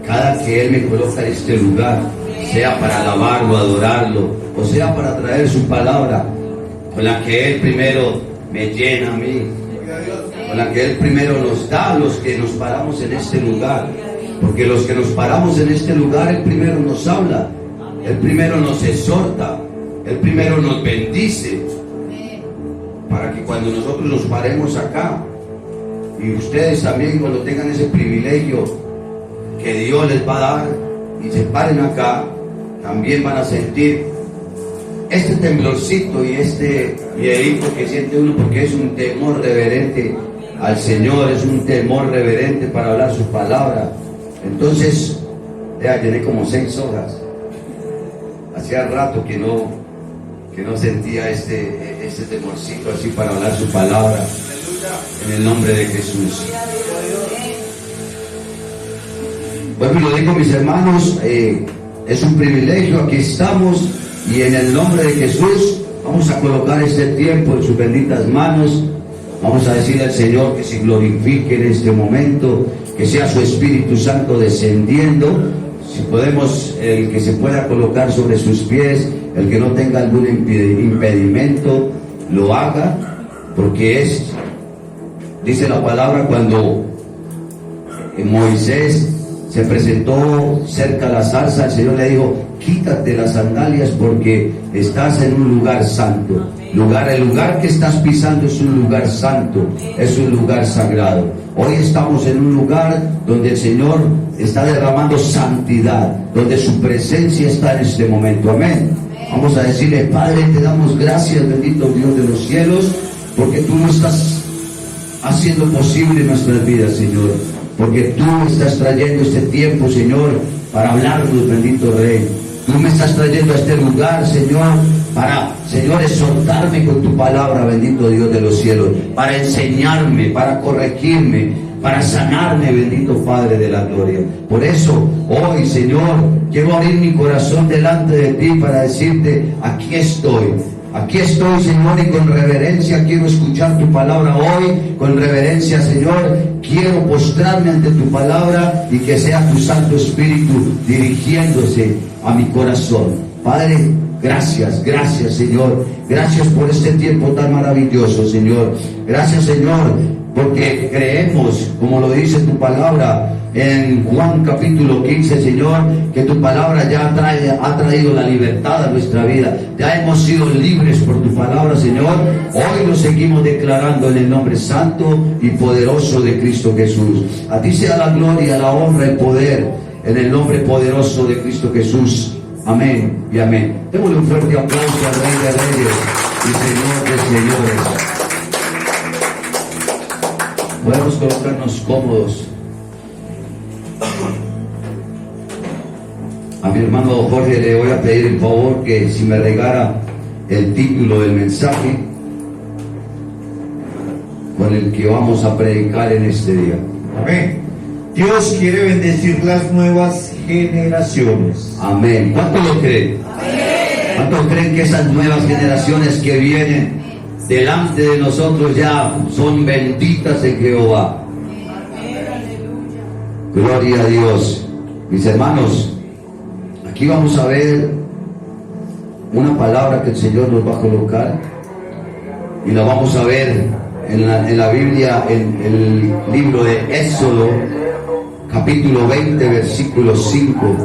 cada que Él me coloca en este lugar, sea para alabarlo, adorarlo, o sea para traer su palabra, con la que Él primero me llena a mí, con la que Él primero nos da a los que nos paramos en este lugar, porque los que nos paramos en este lugar, Él primero nos habla, Él primero nos exhorta, Él primero nos bendice, para que cuando nosotros nos paremos acá, y ustedes también cuando tengan ese privilegio que Dios les va a dar y se paren acá, también van a sentir este temblorcito y este miedito que siente uno, porque es un temor reverente al Señor, es un temor reverente para hablar su palabra. Entonces, ya llené como 6 horas. Hacía rato que no sentía este temorcito así para hablar su palabra. En el nombre de Jesús. Bueno, lo digo, mis hermanos, es un privilegio, aquí estamos, y en el nombre de Jesús vamos a colocar este tiempo en sus benditas manos. Vamos a decirle al Señor que se glorifique en este momento, que sea su Espíritu Santo descendiendo. Si podemos, el que se pueda colocar sobre sus pies, el que no tenga algún impedimento, lo haga, porque dice la palabra, cuando Moisés se presentó cerca a la zarza, el Señor le dijo: quítate las sandalias porque estás en un lugar santo. El lugar que estás pisando es un lugar santo, es un lugar sagrado. Hoy estamos en un lugar donde el Señor está derramando santidad, donde su presencia está en este momento. Amén. Vamos a decirle: Padre, te damos gracias, bendito Dios de los cielos, porque tú no estás haciendo posible nuestras vidas, Señor, porque tú estás trayendo este tiempo, Señor, para hablarnos, bendito Rey. Tú me estás trayendo a este lugar, Señor, para, Señor, exhortarme con tu palabra, bendito Dios de los cielos, para enseñarme, para corregirme, para sanarme, bendito Padre de la gloria. Por eso, hoy, Señor, quiero abrir mi corazón delante de ti para decirte: aquí estoy. Aquí estoy, Señor, y con reverencia quiero escuchar tu palabra hoy. Con reverencia, Señor, quiero postrarme ante tu palabra y que sea tu Santo Espíritu dirigiéndose a mi corazón. Padre, gracias, Señor. Gracias por este tiempo tan maravilloso, Señor. Gracias, Señor, porque creemos, como lo dice tu palabra en Juan capítulo 15, Señor, que tu palabra ya ha traído la libertad a nuestra vida. Ya hemos sido libres por tu palabra, Señor. Hoy lo seguimos declarando en el nombre santo y poderoso de Cristo Jesús. A ti sea la gloria, la honra, el poder, en el nombre poderoso de Cristo Jesús. Amén y amén. Démosle un fuerte aplauso al Rey de Reyes y Señor de Señores. Podemos colocarnos cómodos. A mi hermano Jorge le voy a pedir el favor que si me regala el título del mensaje con el que vamos a predicar en este día. Amén. Dios quiere bendecir las nuevas generaciones. Amén. ¿Cuánto lo creen? Amén. ¿Cuántos creen que esas nuevas generaciones que vienen delante de nosotros ya son benditas en Jehová? Gloria a Dios. Mis hermanos, aquí vamos a ver una palabra que el Señor nos va a colocar y la vamos a ver en la Biblia, en el libro de Éxodo, capítulo 20, versículo 5.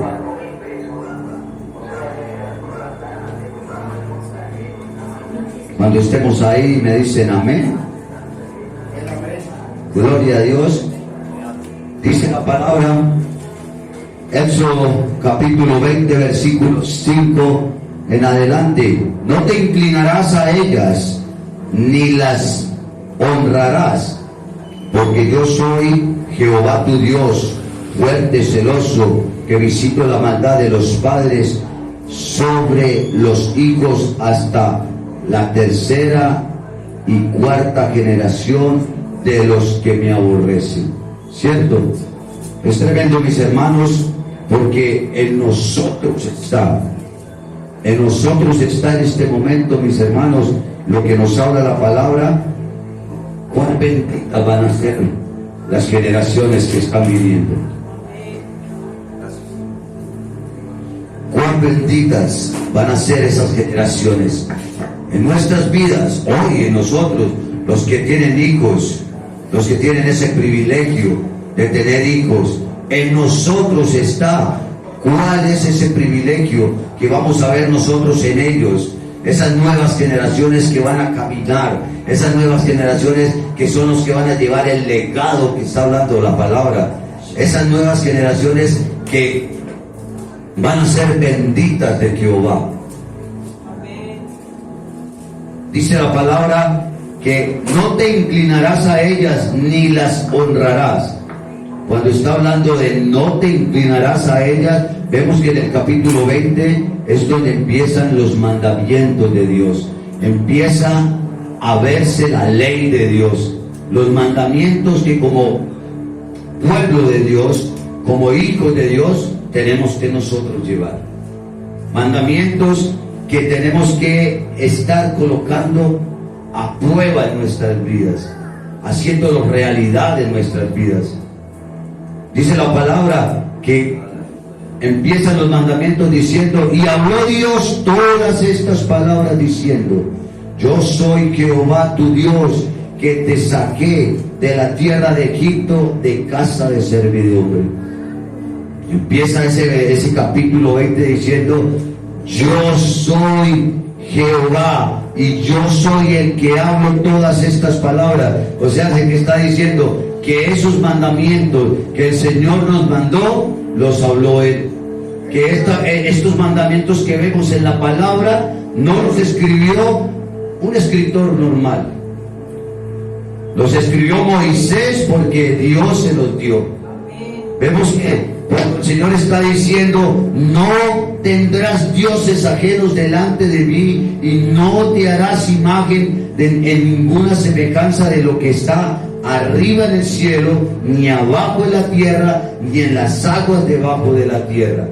Cuando estemos ahí me dicen amén. Gloria a Dios. Dice la palabra, Éxodo capítulo 20, versículo 5 en adelante: no te inclinarás a ellas, ni las honrarás, porque yo soy Jehová tu Dios, fuerte, celoso, que visito la maldad de los padres sobre los hijos hasta la tercera y cuarta generación de los que me aborrecen. ¿Cierto? Es tremendo, mis hermanos, porque en nosotros está en este momento, mis hermanos, lo que nos habla la palabra. Cuán benditas van a ser las generaciones que están viniendo. cuán benditas van a ser esas generaciones. En nuestras vidas, hoy en nosotros, los que tienen hijos, los que tienen ese privilegio de tener hijos, en nosotros está. ¿Cuál es ese privilegio que vamos a ver nosotros en ellos? Esas nuevas generaciones que van a caminar, esas nuevas generaciones que son los que van a llevar el legado que está hablando la palabra, esas nuevas generaciones que van a ser benditas de Jehová. Dice la palabra que no te inclinarás a ellas ni las honrarás. Cuando está hablando de no te inclinarás a ellas, vemos que en el capítulo 20 es donde empiezan los mandamientos de Dios. Empieza a verse la ley de Dios. Los mandamientos que como pueblo de Dios, como hijos de Dios, tenemos que nosotros llevar. Mandamientos que tenemos que estar colocando a prueba en nuestras vidas, haciéndolo realidad en nuestras vidas. Dice la palabra que empiezan los mandamientos diciendo, y habló Dios todas estas palabras diciendo, yo soy Jehová tu Dios, que te saqué de la tierra de Egipto, de casa de servidumbre. Empieza ese capítulo 20 diciendo, yo soy Jehová y yo soy el que hablo todas estas palabras. O sea, que está diciendo que esos mandamientos que el Señor nos mandó, los habló Él. Que estos mandamientos que vemos en la palabra no los escribió un escritor normal. Los escribió Moisés porque Dios se los dio. Vemos que cuando el Señor está diciendo, no tendrás dioses ajenos delante de mí y no te harás imagen en ninguna semejanza de lo que está arriba en el cielo, ni abajo en la tierra, ni en las aguas debajo de la tierra.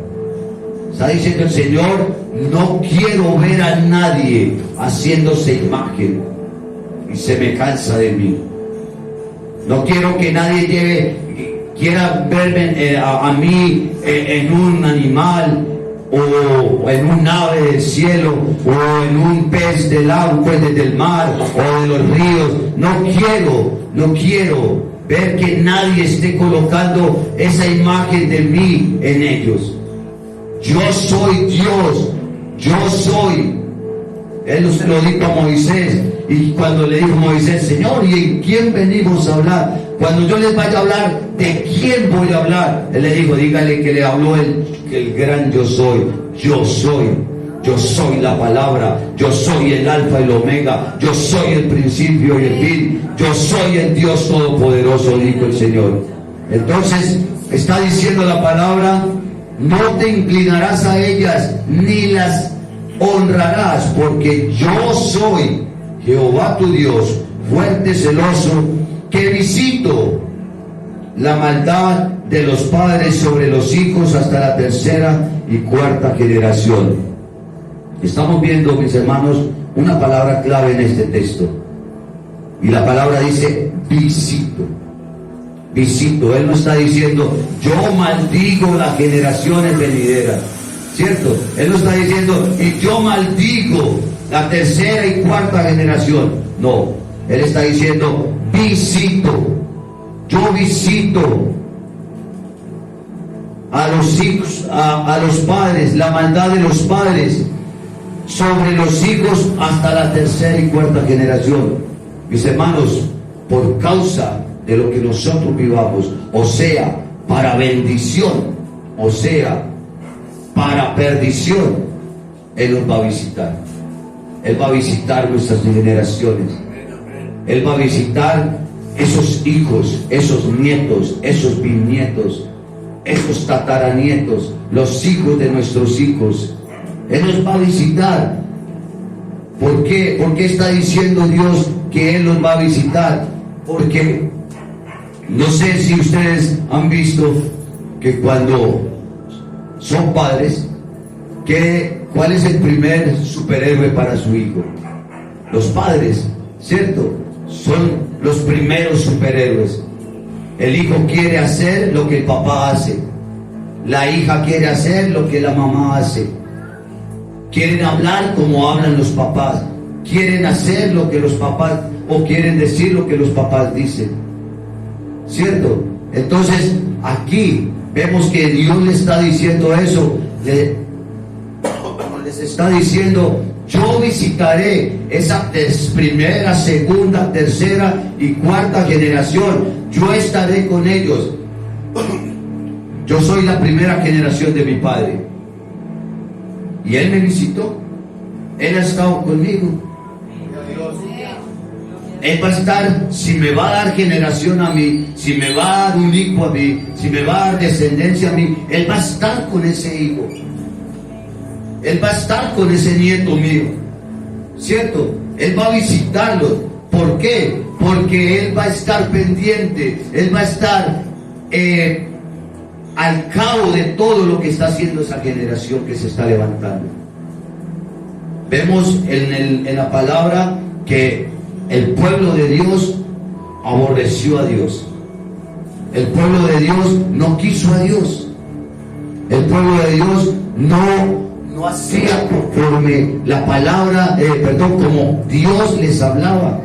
Está diciendo el Señor, no quiero ver a nadie haciéndose imagen y semejanza de mí. No quiero que nadie quiera verme a mí en un animal o en un ave del cielo o en un pez del agua, pues del mar o de los ríos. No quiero ver que nadie esté colocando esa imagen de mí en ellos. Yo soy Dios, yo soy. Él lo dijo a Moisés, y cuando le dijo Moisés, Señor, ¿y en quién venimos a hablar? Cuando yo les vaya a hablar, ¿de quién voy a hablar? Él le dijo, dígale que le habló el gran yo soy. Yo soy la palabra, yo soy el alfa y el omega, yo soy el principio y el fin, yo soy el Dios todopoderoso, dijo el Señor. Entonces, está diciendo la palabra, no te inclinarás a ellas, ni las honrarás, porque yo soy Jehová tu Dios, fuerte, celoso, que visito la maldad de los padres sobre los hijos hasta la tercera y cuarta generación. Estamos viendo, mis hermanos, una palabra clave en este texto. Y la palabra dice visito. Visito. Él no está diciendo yo maldigo las generaciones venideras, ¿cierto? Él no está diciendo y yo maldigo la tercera y cuarta generación. No, Él está diciendo visito. Yo visito a los hijos, a los padres, la maldad de los padres sobre los hijos hasta la tercera y cuarta generación. Mis hermanos, por causa de lo que nosotros vivamos, o sea, para bendición, o sea, para perdición, Él nos va a visitar. Él va a visitar nuestras generaciones. Él va a visitar esos hijos, esos nietos, esos bisnietos, esos tataranietos, los hijos de nuestros hijos. Él nos va a visitar. ¿Por qué? ¿Por qué está diciendo Dios que Él nos va a visitar? Porque no sé si ustedes han visto que cuando son padres, ¿cuál es el primer superhéroe para su hijo? Los padres, ¿cierto? Son los primeros superhéroes. El hijo quiere hacer lo que el papá hace. La hija quiere hacer lo que la mamá hace. Quieren hablar como hablan los papás. Quieren hacer lo que los papás, o quieren decir lo que los papás dicen. ¿Cierto? Entonces, aquí vemos que Dios le está diciendo eso. Les está diciendo: yo visitaré esa primera, segunda, tercera y cuarta generación. Yo estaré con ellos. Yo soy la primera generación de mi padre. Y Él me visitó. Él ha estado conmigo. Él va a estar, si me va a dar generación a mí, si me va a dar un hijo a mí, si me va a dar descendencia a mí, Él va a estar con ese hijo. Él va a estar con ese nieto mío. ¿Cierto? Él va a visitarlo. ¿Por qué? Porque Él va a estar pendiente. Él va a estar al cabo de todo lo que está haciendo esa generación que se está levantando. Vemos en la palabra que el pueblo de Dios aborreció a Dios. El pueblo de Dios no quiso a Dios. El pueblo de Dios no hacía conforme la palabra, como Dios les hablaba.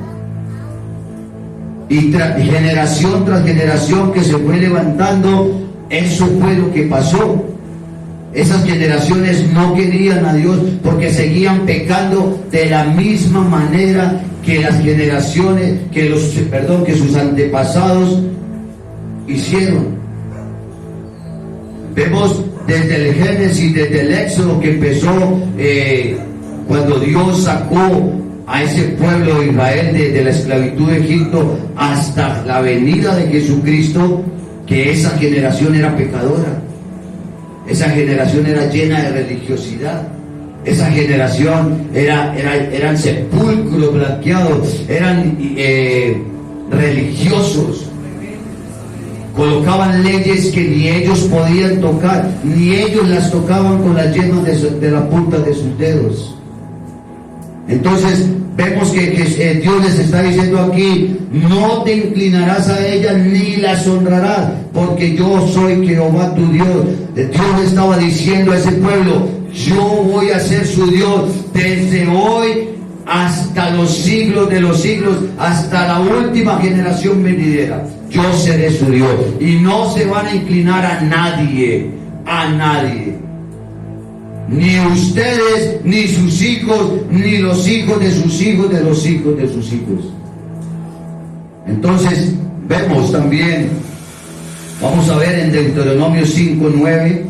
Y generación tras generación que se fue levantando, eso fue lo que pasó. Esas generaciones no querían a Dios porque seguían pecando de la misma manera que las generaciones, que sus antepasados hicieron. Vemos desde el Génesis, desde el Éxodo que empezó, cuando Dios sacó a ese pueblo de Israel de la esclavitud de Egipto, hasta la venida de Jesucristo, que esa generación era pecadora. Esa generación era llena de religiosidad. Esa generación eran sepulcros blanqueados, eran religiosos. Colocaban leyes que ni ellos podían tocar, ni ellos las tocaban con las yemas de la punta de sus dedos. Entonces vemos que Dios les está diciendo aquí: no te inclinarás a ellas ni las honrarás, porque yo soy Jehová tu Dios. Dios le estaba diciendo a ese pueblo: yo voy a ser su Dios desde hoy hasta los siglos de los siglos, hasta la última generación venidera. Yo seré su Dios, y no se van a inclinar a nadie, ni ustedes, ni sus hijos, ni los hijos de sus hijos, de los hijos de sus hijos. Entonces vemos también, vamos a ver en Deuteronomio 5:9,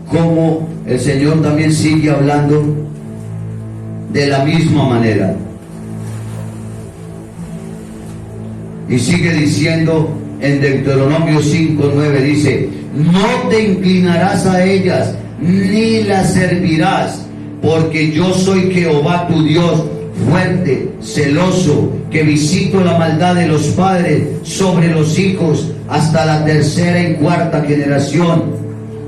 cómo el Señor también sigue hablando de la misma manera. Y sigue diciendo en Deuteronomio 5:9, dice: no te inclinarás a ellas, ni las servirás, porque yo soy Jehová tu Dios, fuerte, celoso, que visito la maldad de los padres sobre los hijos hasta la tercera y cuarta generación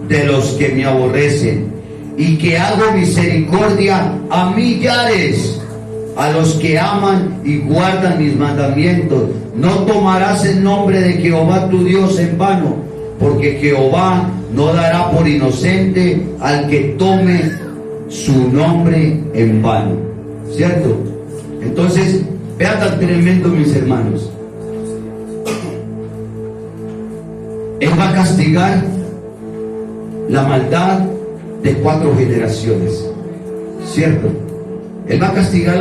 de los que me aborrecen, y que hago misericordia a millares, a los que aman y guardan mis mandamientos. No tomarás el nombre de Jehová tu Dios en vano, porque Jehová no dará por inocente al que tome su nombre en vano. ¿Cierto? Entonces, vean tan tremendo, mis hermanos. Él va a castigar la maldad de 4 generaciones. ¿Cierto? Él va a castigar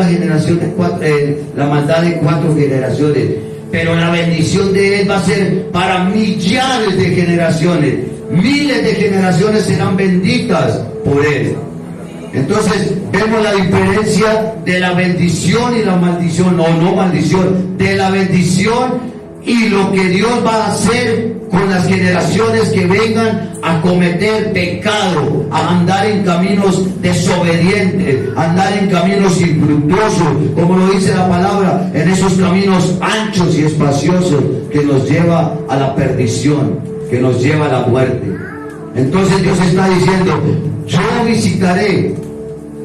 la maldad de 4 generaciones. Pero la bendición de Él va a ser para millares de generaciones. Miles de generaciones serán benditas por Él. Entonces vemos la diferencia de la bendición y la maldición, o no maldición, de la bendición y lo que Dios va a hacer con las generaciones que vengan a cometer pecado, a andar en caminos desobedientes, a andar en caminos infructuosos, como lo dice la palabra, en esos caminos anchos y espaciosos que nos lleva a la perdición, que nos lleva a la muerte. Entonces Dios está diciendo: yo visitaré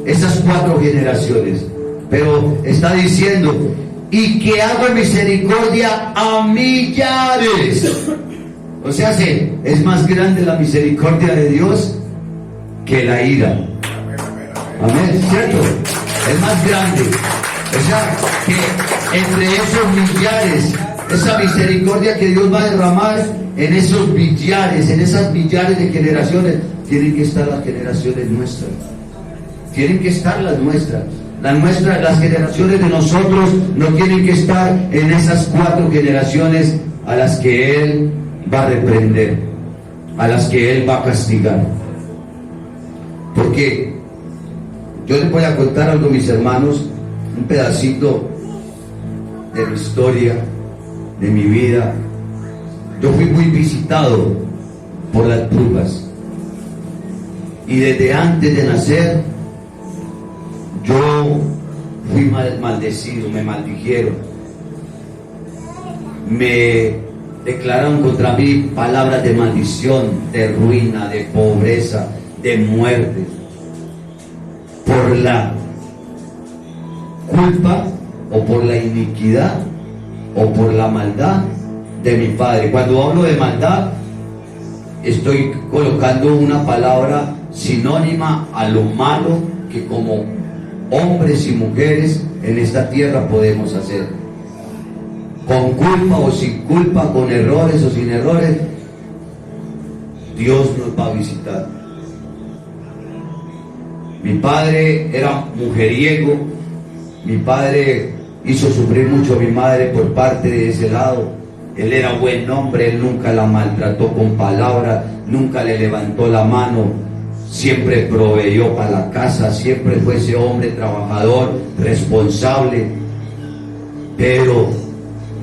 esas 4 generaciones, pero está diciendo: y que hago misericordia a millares. O sea, es más grande la misericordia de Dios que la ira. Amén, ¿cierto? Es más grande. O sea, que entre esos millares, esa misericordia que Dios va a derramar en esos millares, en esas millares de generaciones, tienen que estar las generaciones nuestras. Tienen que estar las nuestras. Las generaciones de nosotros no tienen que estar en esas 4 generaciones a las que Él va a reprender, a las que Él va a castigar. Porque yo les voy a contar algo, mis hermanos, un pedacito de mi historia, de mi vida. Yo fui muy visitado por las brujas. Y desde antes de nacer, yo fui maldecido, me maldijeron. Me declararon contra mí palabras de maldición, de ruina, de pobreza, de muerte. Por la culpa o por la iniquidad o por la maldad de mi padre. Cuando hablo de maldad, estoy colocando una palabra sinónima a lo malo que como hombres y mujeres en esta tierra podemos hacer. Con culpa o sin culpa, con errores o sin errores, Dios nos va a visitar. Mi padre era mujeriego, mi padre hizo sufrir mucho a mi madre por parte de ese lado. Él era buen hombre, él nunca la maltrató con palabras, nunca le levantó la mano, siempre proveyó para la casa, siempre fue ese hombre trabajador, responsable, pero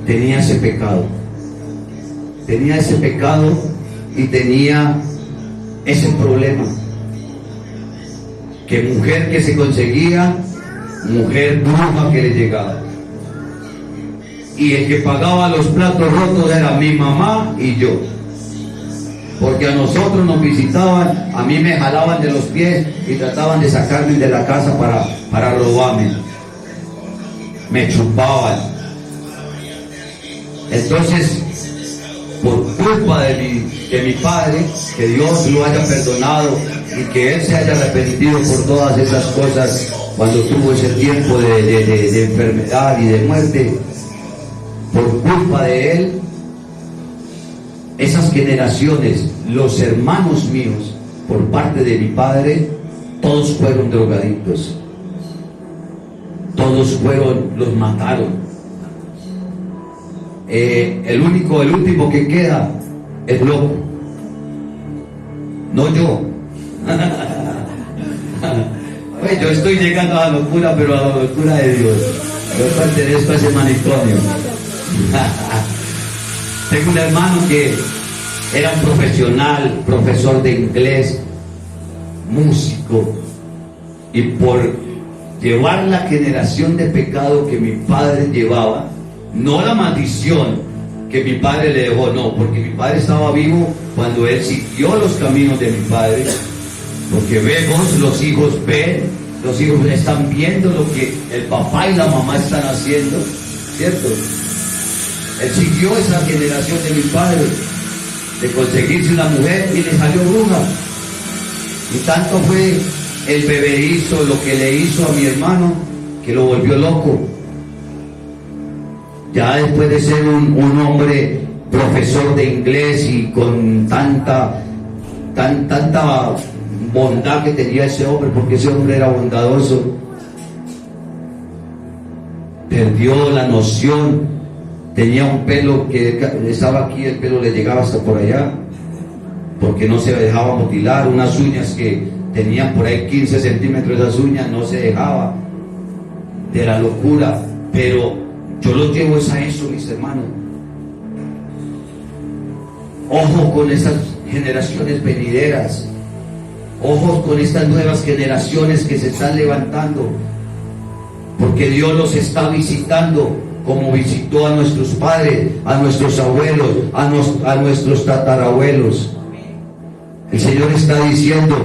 tenía ese pecado y tenía ese problema, que mujer que se conseguía, mujer bruja que le llegaba. Y el que pagaba los platos rotos era mi mamá y yo. Porque a nosotros nos visitaban, a mí me jalaban de los pies y trataban de sacarme de la casa para robarme. Me chupaban. Entonces, por culpa de mi padre, que Dios lo haya perdonado y que él se haya arrepentido por todas esas cosas cuando tuvo ese tiempo de enfermedad y de muerte, por culpa de él, esas generaciones, los hermanos míos, por parte de mi padre, todos fueron drogadictos, los mataron. El último que queda es loco, no yo. Pues yo estoy llegando a la locura, pero a la locura de Dios. Yo pertenezco a ese manicomio. Tengo un hermano que era un profesional, profesor de inglés, músico, y por llevar la generación de pecado que mi padre llevaba, no la maldición que mi padre le dejó, no, porque mi padre estaba vivo cuando él siguió los caminos de mi padre, porque vemos, los hijos están viendo lo que el papá y la mamá están haciendo, ¿cierto? Él siguió esa generación de mi padre, de conseguirse una mujer y le salió bruja. Y tanto fue el beberizo lo que le hizo a mi hermano, que lo volvió loco. Ya después de ser un hombre profesor de inglés y con tanta bondad que tenía ese hombre, porque ese hombre era bondadoso, perdió la noción. Tenía un pelo que estaba aquí, el pelo le llegaba hasta por allá, porque no se dejaba mutilar. Unas uñas que tenían por ahí 15 centímetros, esas uñas no se dejaba, de la locura. Pero yo los llevo a eso, mis hermanos. Ojo con esas generaciones venideras, ojos con estas nuevas generaciones que se están levantando, porque Dios los está visitando, como visitó a nuestros padres, a nuestros abuelos, a nuestros tatarabuelos. El Señor está diciendo: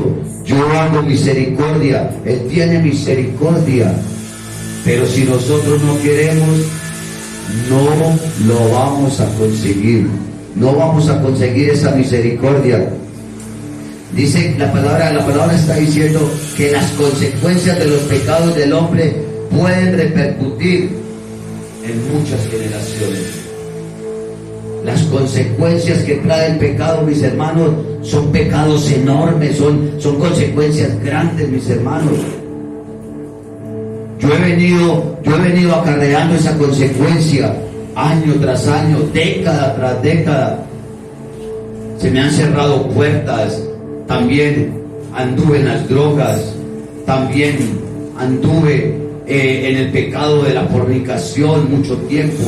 yo hago misericordia, Él tiene misericordia, pero si nosotros no queremos, no lo vamos a conseguir. no vamos a conseguir esa misericordia. Dice la palabra está diciendo que las consecuencias de los pecados del hombre pueden repercutir en muchas generaciones. Las consecuencias que trae el pecado, mis hermanos, son pecados enormes, son consecuencias grandes, mis hermanos. Yo he venido acarreando esa consecuencia año tras año, década tras década. Se me han cerrado puertas, también anduve en las drogas, también anduve en el pecado de la fornicación mucho tiempo.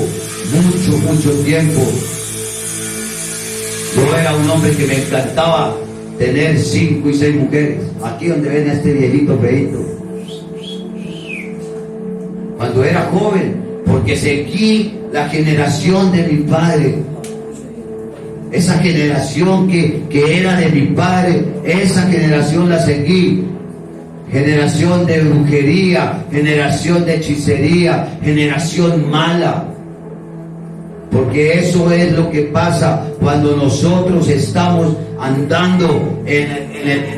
Yo era un hombre que me encantaba tener 5 y 6 mujeres. Aquí donde ven a este viejito feíto. Cuando era joven, porque seguí la generación de mi padre. Esa generación que era de mi padre, esa generación la seguí. Generación de brujería, generación de hechicería, generación mala. Porque eso es lo que pasa cuando nosotros estamos andando en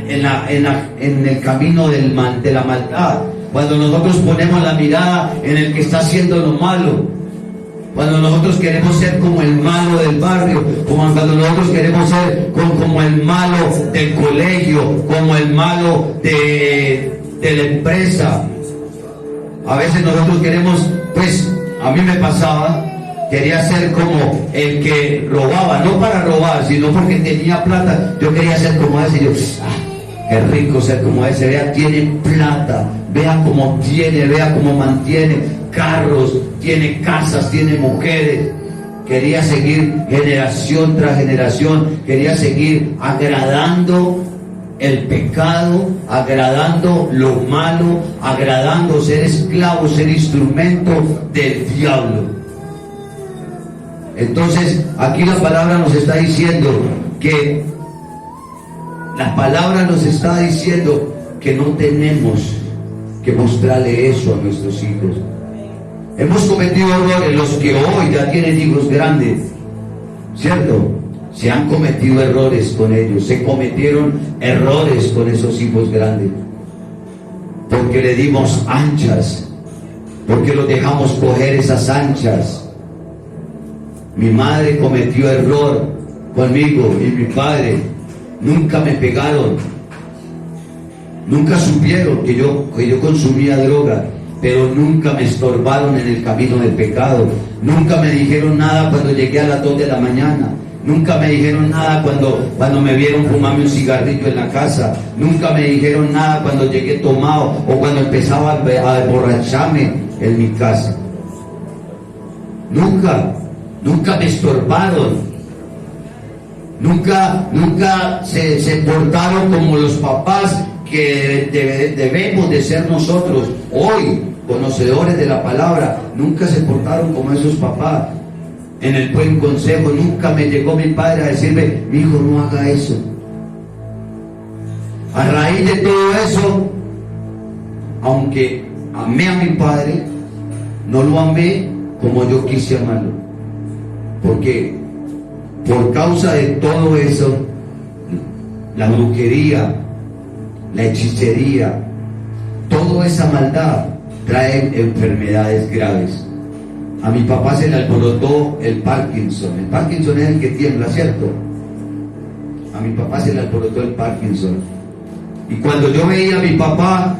el camino de la maldad. Cuando nosotros ponemos la mirada en el que está haciendo lo malo. Cuando nosotros queremos ser como el malo del barrio, cuando nosotros queremos ser como el malo del colegio, como el malo de la empresa. A veces nosotros queremos, pues a mí me pasaba, quería ser como el que robaba, no para robar, sino porque tenía plata. Yo quería ser como ese. Yo, qué rico ser como ese. Vea, tiene plata, vea cómo tiene, vea cómo mantiene carros, tiene casas, tiene mujeres. Quería seguir generación tras generación, quería seguir agradando el pecado, agradando lo malo, agradando ser esclavo, ser instrumento del diablo. Entonces, aquí la palabra nos está diciendo que no tenemos que mostrarle eso a nuestros hijos. Hemos cometido errores, los que hoy ya tienen hijos grandes, ¿cierto? Se han cometido errores con ellos, se cometieron errores con esos hijos grandes, porque le dimos anchas, porque los dejamos coger esas anchas. Mi madre cometió error conmigo y mi padre. Nunca me pegaron, nunca supieron que yo consumía droga, pero nunca me estorbaron en el camino del pecado. Nunca me dijeron nada cuando llegué a las 2 de la mañana. Nunca me dijeron nada cuando me vieron fumarme un cigarrillo en la casa. Nunca me dijeron nada cuando llegué tomado o cuando empezaba a emborracharme en mi casa. Nunca me estorbaron. Nunca se portaron como los papás que debemos de ser nosotros hoy, conocedores de la palabra. Nunca se portaron como esos papás en el buen consejo. Nunca me llegó mi padre a decirme: mi hijo, no haga eso. A raíz de todo eso, aunque amé a mi padre, no lo amé como yo quise amarlo, porque por causa de todo eso, la brujería, la hechicería, toda esa maldad trae enfermedades graves. A mi papá se le alborotó el Parkinson. El Parkinson es el que tiembla, ¿cierto? A mi papá se le alborotó el Parkinson. Y cuando yo veía a mi papá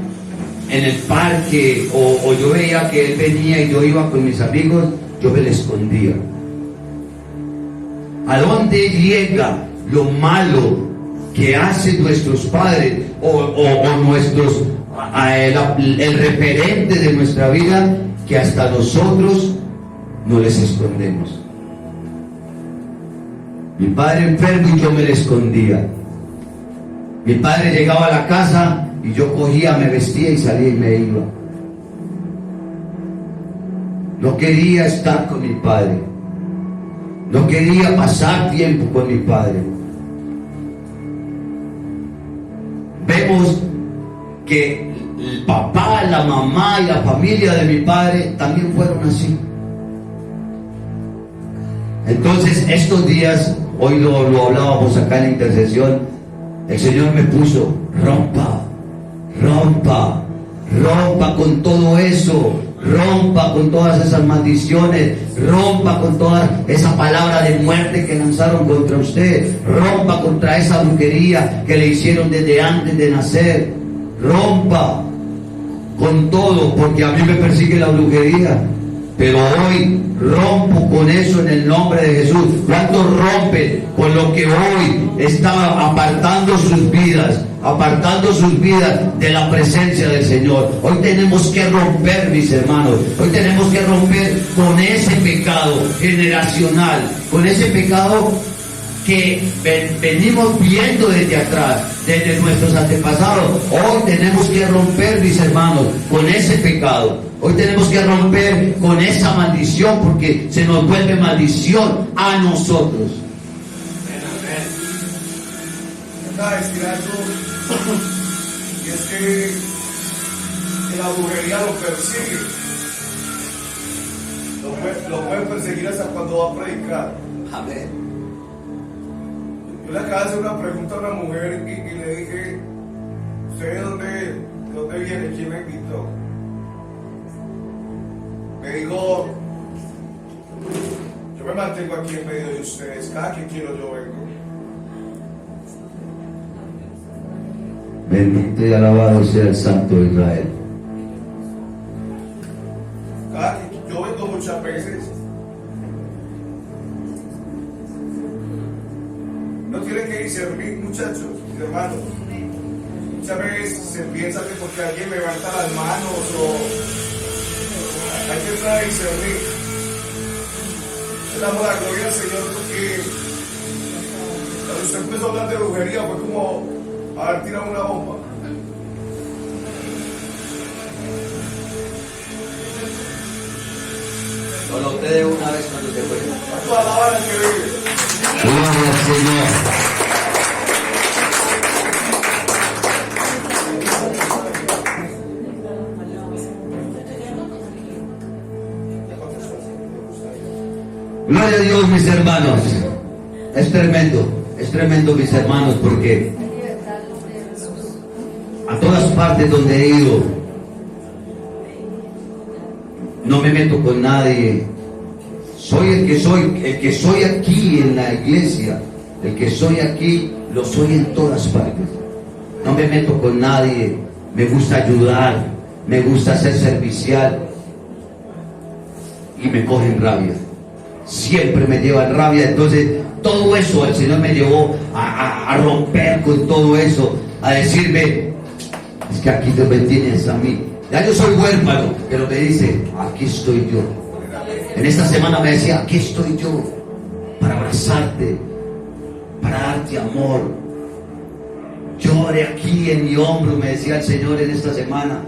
en el parque, o yo veía que él venía y yo iba con mis amigos, yo me le escondía. ¿A dónde llega lo malo que hacen nuestros padres o nuestros, el referente de nuestra vida, que hasta nosotros no les escondemos? Mi padre enfermo y yo me le escondía. Mi padre llegaba a la casa y yo cogía, me vestía y salía y me iba. No quería estar con mi padre. No quería pasar tiempo con mi padre. Vemos que el papá, la mamá y la familia de mi padre también fueron así. Entonces, estos días, hoy lo hablábamos acá en la intercesión, el Señor me puso, rompa con todo eso, rompa con todas esas maldiciones, rompa con toda esa palabra de muerte que lanzaron contra usted, rompa contra esa brujería que le hicieron desde antes de nacer, rompa con todo, porque a mí me persigue la brujería, pero hoy rompo con eso en el nombre de Jesús. ¿Cuántos rompen con lo que hoy está apartando sus vidas de la presencia del Señor? Hoy tenemos que romper, mis hermanos, hoy tenemos que romper con ese pecado generacional, con ese pecado que venimos viendo desde atrás, desde nuestros antepasados. Hoy tenemos que romper, mis hermanos, con ese pecado. Hoy tenemos que romper con esa maldición, porque se nos vuelve maldición a nosotros. Está decir algo, y es que la brujería lo persigue. Lo puede perseguir hasta cuando va a predicar. Amén. Yo le acabo de hacer una pregunta a una mujer y le dije, ¿usted de dónde viene? ¿Quién la invitó? Me dijo, yo me mantengo aquí en medio de ustedes, cada que quiero yo vengo. Bendito y alabado sea el Santo de Israel. Yo vengo muchas veces. No tienen que discernir, muchachos, mis hermanos. Muchas veces se piensa que porque alguien levanta las manos o hay que entrar a discernir. Le damos la gloria al Señor porque cuando usted empezó a hablar de brujería fue como haber tirado una bomba. Lo noté de una vez cuando se fue. ¿Cuánto alaban al que vive? Gloria al Señor. Gloria a Dios, mis hermanos. Es tremendo, mis hermanos, porque a todas partes donde he ido, no me meto con nadie. Soy el que soy aquí en la iglesia, el que soy aquí, lo soy en todas partes. No me meto con nadie, me gusta ayudar, me gusta ser servicial y me cogen rabia. Siempre me llevan rabia, entonces todo eso el Señor me llevó a romper con todo eso, a decirme, es que aquí te me tienes a mí. Ya yo soy huérfano, pero me dice, aquí estoy yo. En esta semana me decía, aquí estoy yo, para abrazarte, para darte amor. Llore aquí en mi hombro, me decía el Señor en esta semana.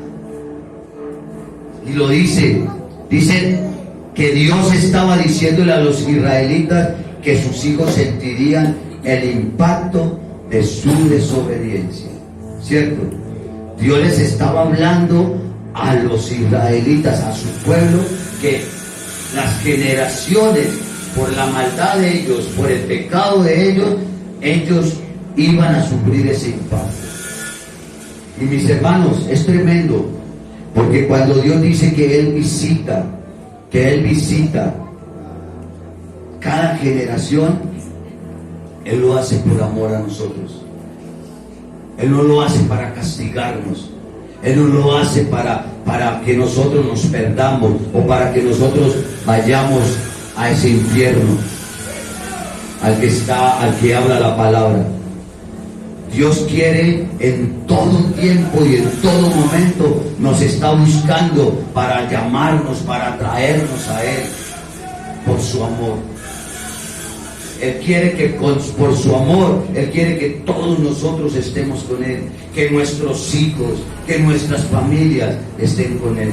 Y lo dice que Dios estaba diciéndole a los israelitas que sus hijos sentirían el impacto de su desobediencia. ¿Cierto? Dios les estaba hablando a los israelitas, a su pueblo, que las generaciones, por la maldad de ellos, por el pecado de ellos iban a sufrir ese impacto. Y mis hermanos, es tremendo, porque cuando Dios dice que Él visita cada generación, Él lo hace por amor a nosotros. Él no lo hace para castigarnos. Él no lo hace para que nosotros nos perdamos o para que nosotros vayamos a ese infierno al que habla la palabra. Dios quiere en todo tiempo y en todo momento, nos está buscando para llamarnos, para atraernos a Él por su amor. Él quiere que por su amor, Él quiere que todos nosotros estemos con Él, que nuestros hijos, que nuestras familias estén con Él.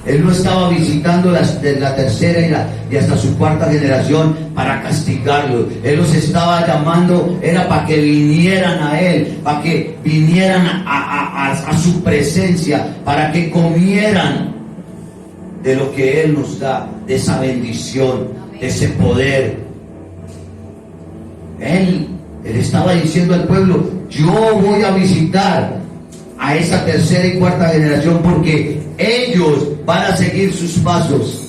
Él no estaba visitando la tercera y hasta su cuarta generación para castigarlos. Él los estaba llamando, era para que vinieran a Él, para que vinieran a su presencia, para que comieran de lo que Él nos da, de esa bendición, de ese poder. Él estaba diciendo al pueblo, yo voy a visitar a esa tercera y cuarta generación porque ellos van a seguir sus pasos.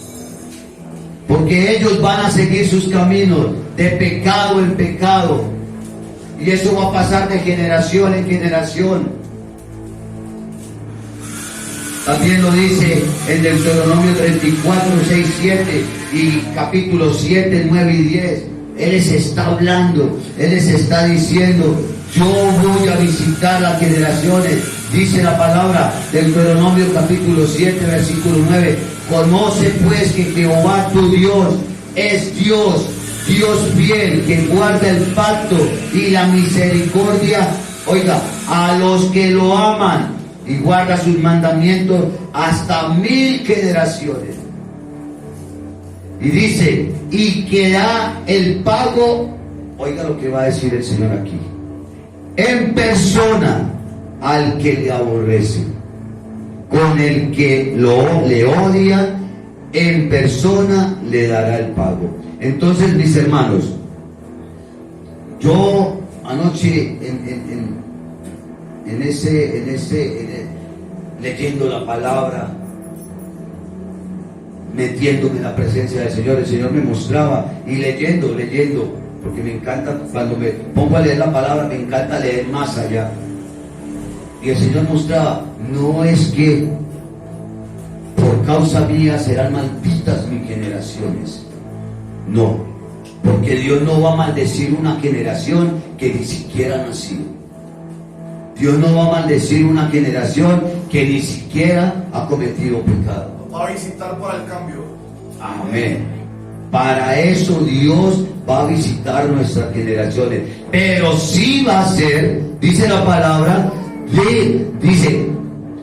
Porque ellos van a seguir sus caminos de pecado en pecado. Y eso va a pasar de generación en generación. También lo dice en Deuteronomio 34, 6, 7 y capítulos 7, 9 y 10. Él les está hablando, Él les está diciendo, yo voy a visitar las generaciones. Dice la palabra, Deuteronomio capítulo 7, versículo 9. Conoce pues que Jehová tu Dios es Dios, Dios fiel, que guarda el pacto y la misericordia, oiga, a los que lo aman y guarda sus mandamientos hasta 1000 generaciones. Y dice, y que da el pago, oiga lo que va a decir el Señor aquí, en persona al que le aborrece, con el que le odia, en persona le dará el pago. Entonces, mis hermanos, yo anoche leyendo la palabra, metiéndome en la presencia del Señor, el Señor me mostraba y leyendo, porque me encanta, cuando me pongo a leer la palabra, me encanta leer más allá. Y el Señor mostraba, no es que por causa mía serán malditas mis generaciones. No, porque Dios no va a maldecir una generación que ni siquiera ha nacido. Dios no va a maldecir una generación que ni siquiera ha cometido pecado. Va a visitar para el cambio. Amén. Para eso Dios va a visitar nuestras generaciones. Pero sí va a ser, dice la palabra, dice,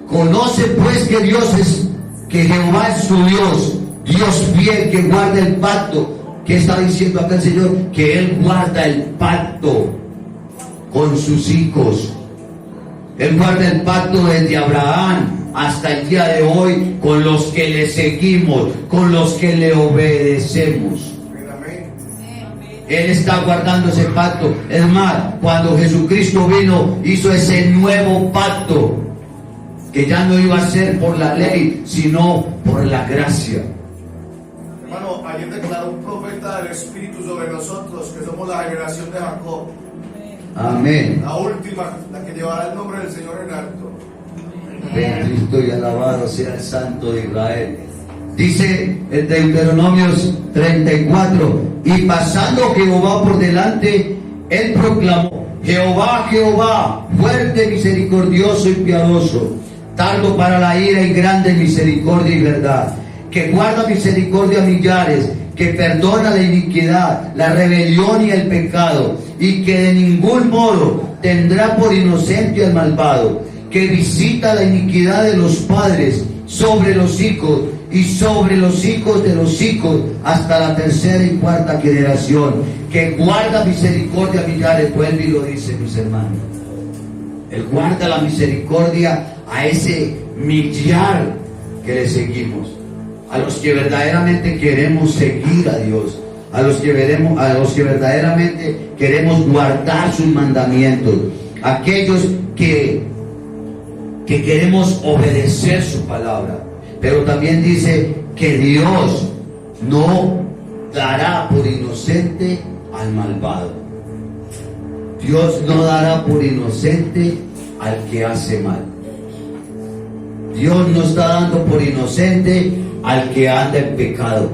conoce pues que Dios es, que Jehová es su Dios, Dios fiel que guarda el pacto. ¿Qué está diciendo acá el Señor? Que Él guarda el pacto con sus hijos. Él guarda el pacto desde Abraham hasta el día de hoy con los que le seguimos, con los que le obedecemos. Él está guardando ese pacto. Es más, cuando Jesucristo vino, hizo ese nuevo pacto, que ya no iba a ser por la ley, sino por la gracia. Hermano, ayer declaró un profeta del Espíritu sobre nosotros, que somos la generación de Jacob. Amén. La última, la que llevará el nombre del Señor en alto. Bendito y alabado sea el Santo de Israel. Dice en Deuteronomios 34, y pasando Jehová por delante, él proclamó, Jehová, Jehová, fuerte, misericordioso y piadoso, tardo para la ira y grande misericordia y verdad, que guarda misericordia a millares, que perdona la iniquidad, la rebelión y el pecado, y que de ningún modo tendrá por inocente al malvado, que visita la iniquidad de los padres sobre los hijos y sobre los hijos de los hijos hasta la tercera y cuarta generación, que guarda misericordia a millares. Vuelve y lo dice, mis hermanos. Él guarda la misericordia a ese millar que le seguimos, a los que verdaderamente queremos seguir a Dios, a los que verdaderamente queremos guardar sus mandamientos, aquellos que queremos obedecer su palabra. Pero también dice que Dios no dará por inocente al malvado. Dios no dará por inocente al que hace mal. Dios no está dando por inocente al que anda en pecado.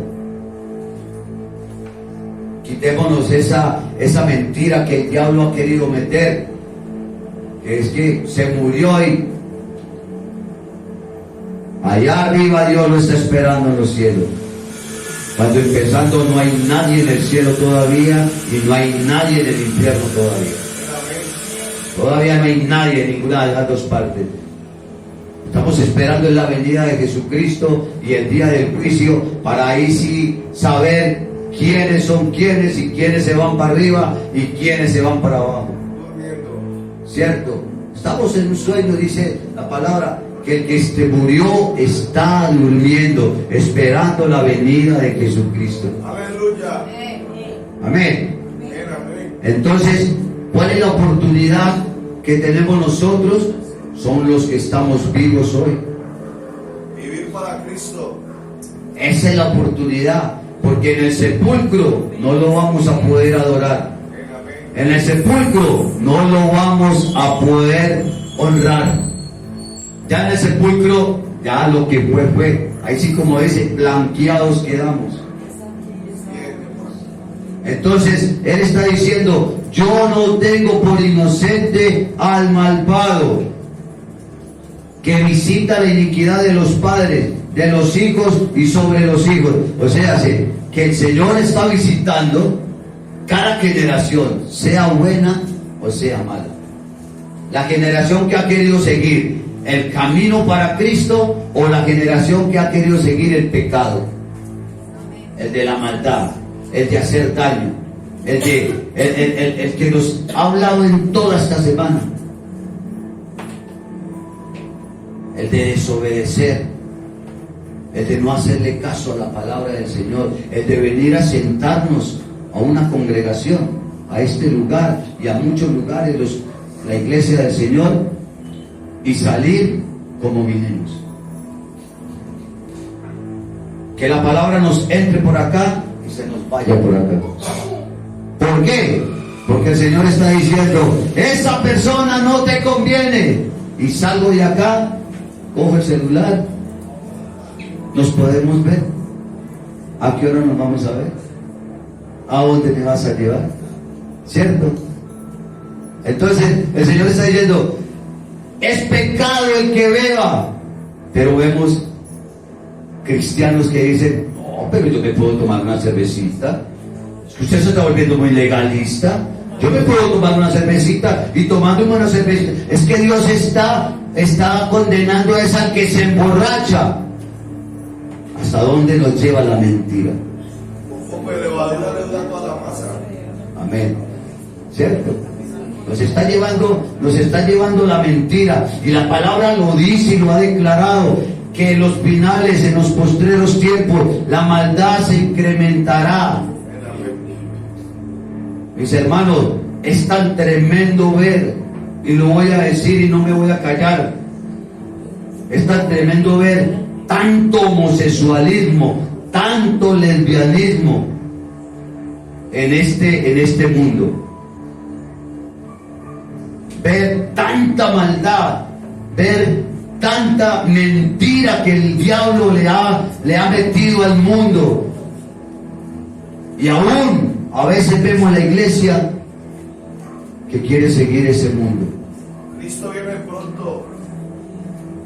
Quitémonos esa mentira que el diablo ha querido meter, que es que se murió y allá arriba Dios lo está esperando en los cielos. Cuando empezando no hay nadie en el cielo todavía y no hay nadie en el infierno todavía. Todavía no hay nadie en ninguna de las dos partes. Estamos esperando en la venida de Jesucristo y el día del juicio para ahí sí saber quiénes son quiénes y quiénes se van para arriba y quiénes se van para abajo. ¿Cierto? Estamos en un sueño, dice la palabra, que el que murió está durmiendo, esperando la venida de Jesucristo. Aleluya. Amén. Amén, amén. Entonces, ¿cuál es la oportunidad que tenemos nosotros? Son los que estamos vivos hoy. Vivir para Cristo. Esa es la oportunidad, porque en el sepulcro no lo vamos a poder adorar. Amén, amén. En el sepulcro no lo vamos a poder honrar. Ya en el sepulcro, ya lo que fue. Ahí sí, como dice, blanqueados quedamos. Entonces, él está diciendo, yo no tengo por inocente al malvado, que visita la iniquidad de los padres, de los hijos y sobre los hijos. O sea, que el Señor está visitando cada generación, sea buena o sea mala. La generación que ha querido seguir el camino para Cristo o la generación que ha querido seguir el pecado, el de la maldad, el de hacer daño, el que nos ha hablado en toda esta semana, el de desobedecer, el de no hacerle caso a la palabra del Señor, el de venir a sentarnos a una congregación, a este lugar y a muchos lugares, la iglesia del Señor, y salir como vinimos. Que la palabra nos entre por acá y se nos vaya por acá. ¿Por qué? Porque el Señor está diciendo, esa persona no te conviene. Y salgo de acá, cojo el celular, nos podemos ver. ¿A qué hora nos vamos a ver? ¿A dónde me vas a llevar? ¿Cierto? Entonces el Señor está diciendo, es pecado el que beba. Pero vemos cristianos que dicen, no, pero yo me puedo tomar una cervecita. Es que usted se está volviendo muy legalista. Yo me puedo tomar una cervecita, y tomándome una cervecita, es que Dios está condenando a esa que se emborracha. ¿Hasta dónde nos lleva la mentira? Un poco de levadura le da toda la masa. Amén. ¿Cierto? Nos está llevando la mentira, y la palabra lo dice y lo ha declarado, que en los finales, en los postreros tiempos, la maldad se incrementará. Mis hermanos, es tan tremendo ver, y lo voy a decir y no me voy a callar, es tan tremendo ver tanto homosexualismo, tanto lesbianismo en este mundo. Ver tanta maldad, ver tanta mentira que el diablo le ha metido al mundo. Y aún a veces vemos la iglesia que quiere seguir ese mundo. Cristo viene pronto.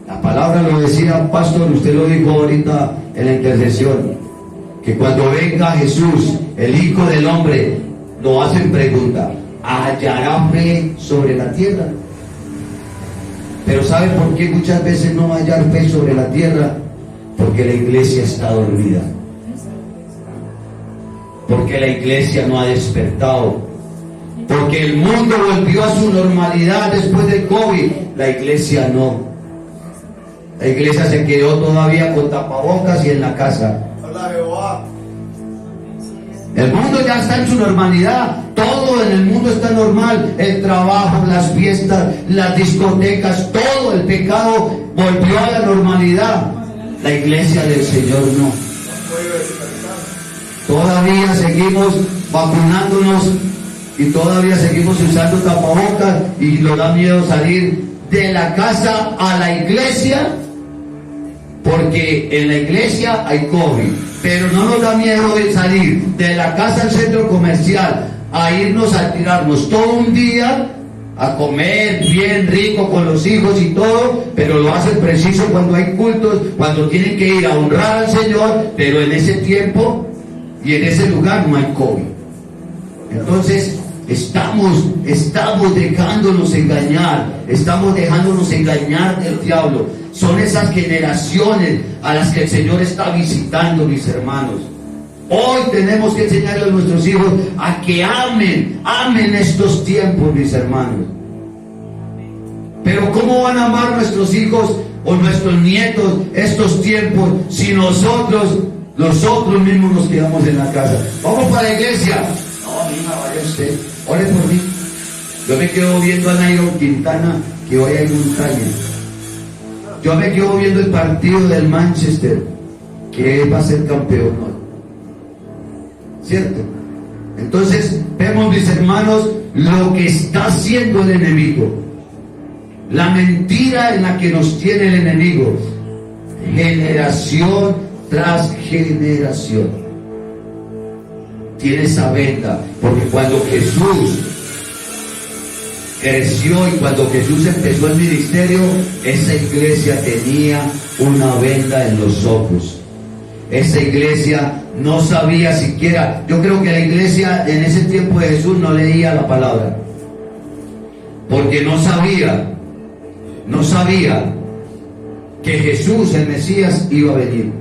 La palabra lo decía, pastor, usted lo dijo ahorita en la intercesión, que cuando venga Jesús, el Hijo del Hombre, lo hacen pregunta, ¿hallará fe sobre la tierra? Pero ¿sabe por qué muchas veces no va a hallar fe sobre la tierra? Porque la iglesia está dormida. Porque la iglesia no ha despertado. Porque el mundo volvió a su normalidad después del COVID. La iglesia no. La iglesia se quedó todavía con tapabocas y en la casa. Hola Jehová. El mundo ya está en su normalidad. Todo en el mundo está normal. El trabajo, las fiestas, las discotecas, todo el pecado volvió a la normalidad. La iglesia del Señor no. Todavía seguimos vacunándonos y todavía seguimos usando tapabocas, y nos da miedo salir de la casa a la iglesia, porque en la iglesia hay COVID, pero no nos da miedo de salir de la casa al centro comercial a irnos a tirarnos todo un día a comer bien rico con los hijos y todo, pero lo hacen preciso cuando hay cultos, cuando tienen que ir a honrar al Señor, pero en ese tiempo y en ese lugar no hay COVID. Entonces estamos dejándonos engañar del diablo. Son esas generaciones a las que el Señor está visitando, mis hermanos. Hoy tenemos que enseñarle a nuestros hijos a que amen estos tiempos, mis hermanos. Pero ¿cómo van a amar nuestros hijos o nuestros nietos estos tiempos si nosotros mismos nos quedamos en la casa? Vamos para la iglesia. No, mija, vaya usted, ore por mí. Yo me quedo viendo a Nairo Quintana que hoy hay montaña. Yo me quedo viendo el partido del Manchester, que va a ser campeón hoy. ¿Cierto? Entonces, vemos, mis hermanos, lo que está haciendo el enemigo. La mentira en la que nos tiene el enemigo. Generación tras generación. Tiene esa venda, porque cuando Jesús creció y cuando Jesús empezó el ministerio, esa iglesia tenía una venda en los ojos. Esa iglesia no sabía siquiera, yo creo que la iglesia en ese tiempo de Jesús no leía la palabra, porque no sabía que Jesús, el Mesías, iba a venir.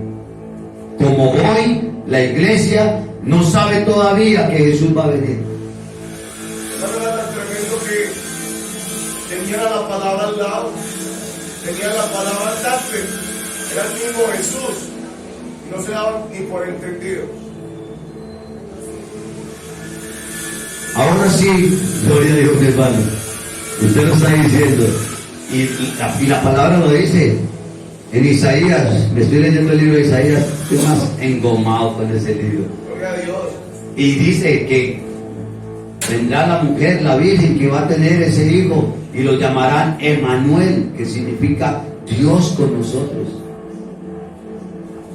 Como hoy la iglesia no sabe todavía que Jesús va a venir. Tenía la palabra al lado, tenía la palabra al lado, era el mismo Jesús, y no se daba ni por entendido. Ahora sí, gloria a Dios, mi hermano, usted lo está diciendo, y la palabra lo dice, en Isaías, me estoy leyendo el libro de Isaías, estoy más engomado con ese libro, Gloria a Dios. y dice que vendrá la mujer, la virgen, que va a tener ese hijo, y lo llamarán Emmanuel, que significa Dios con nosotros.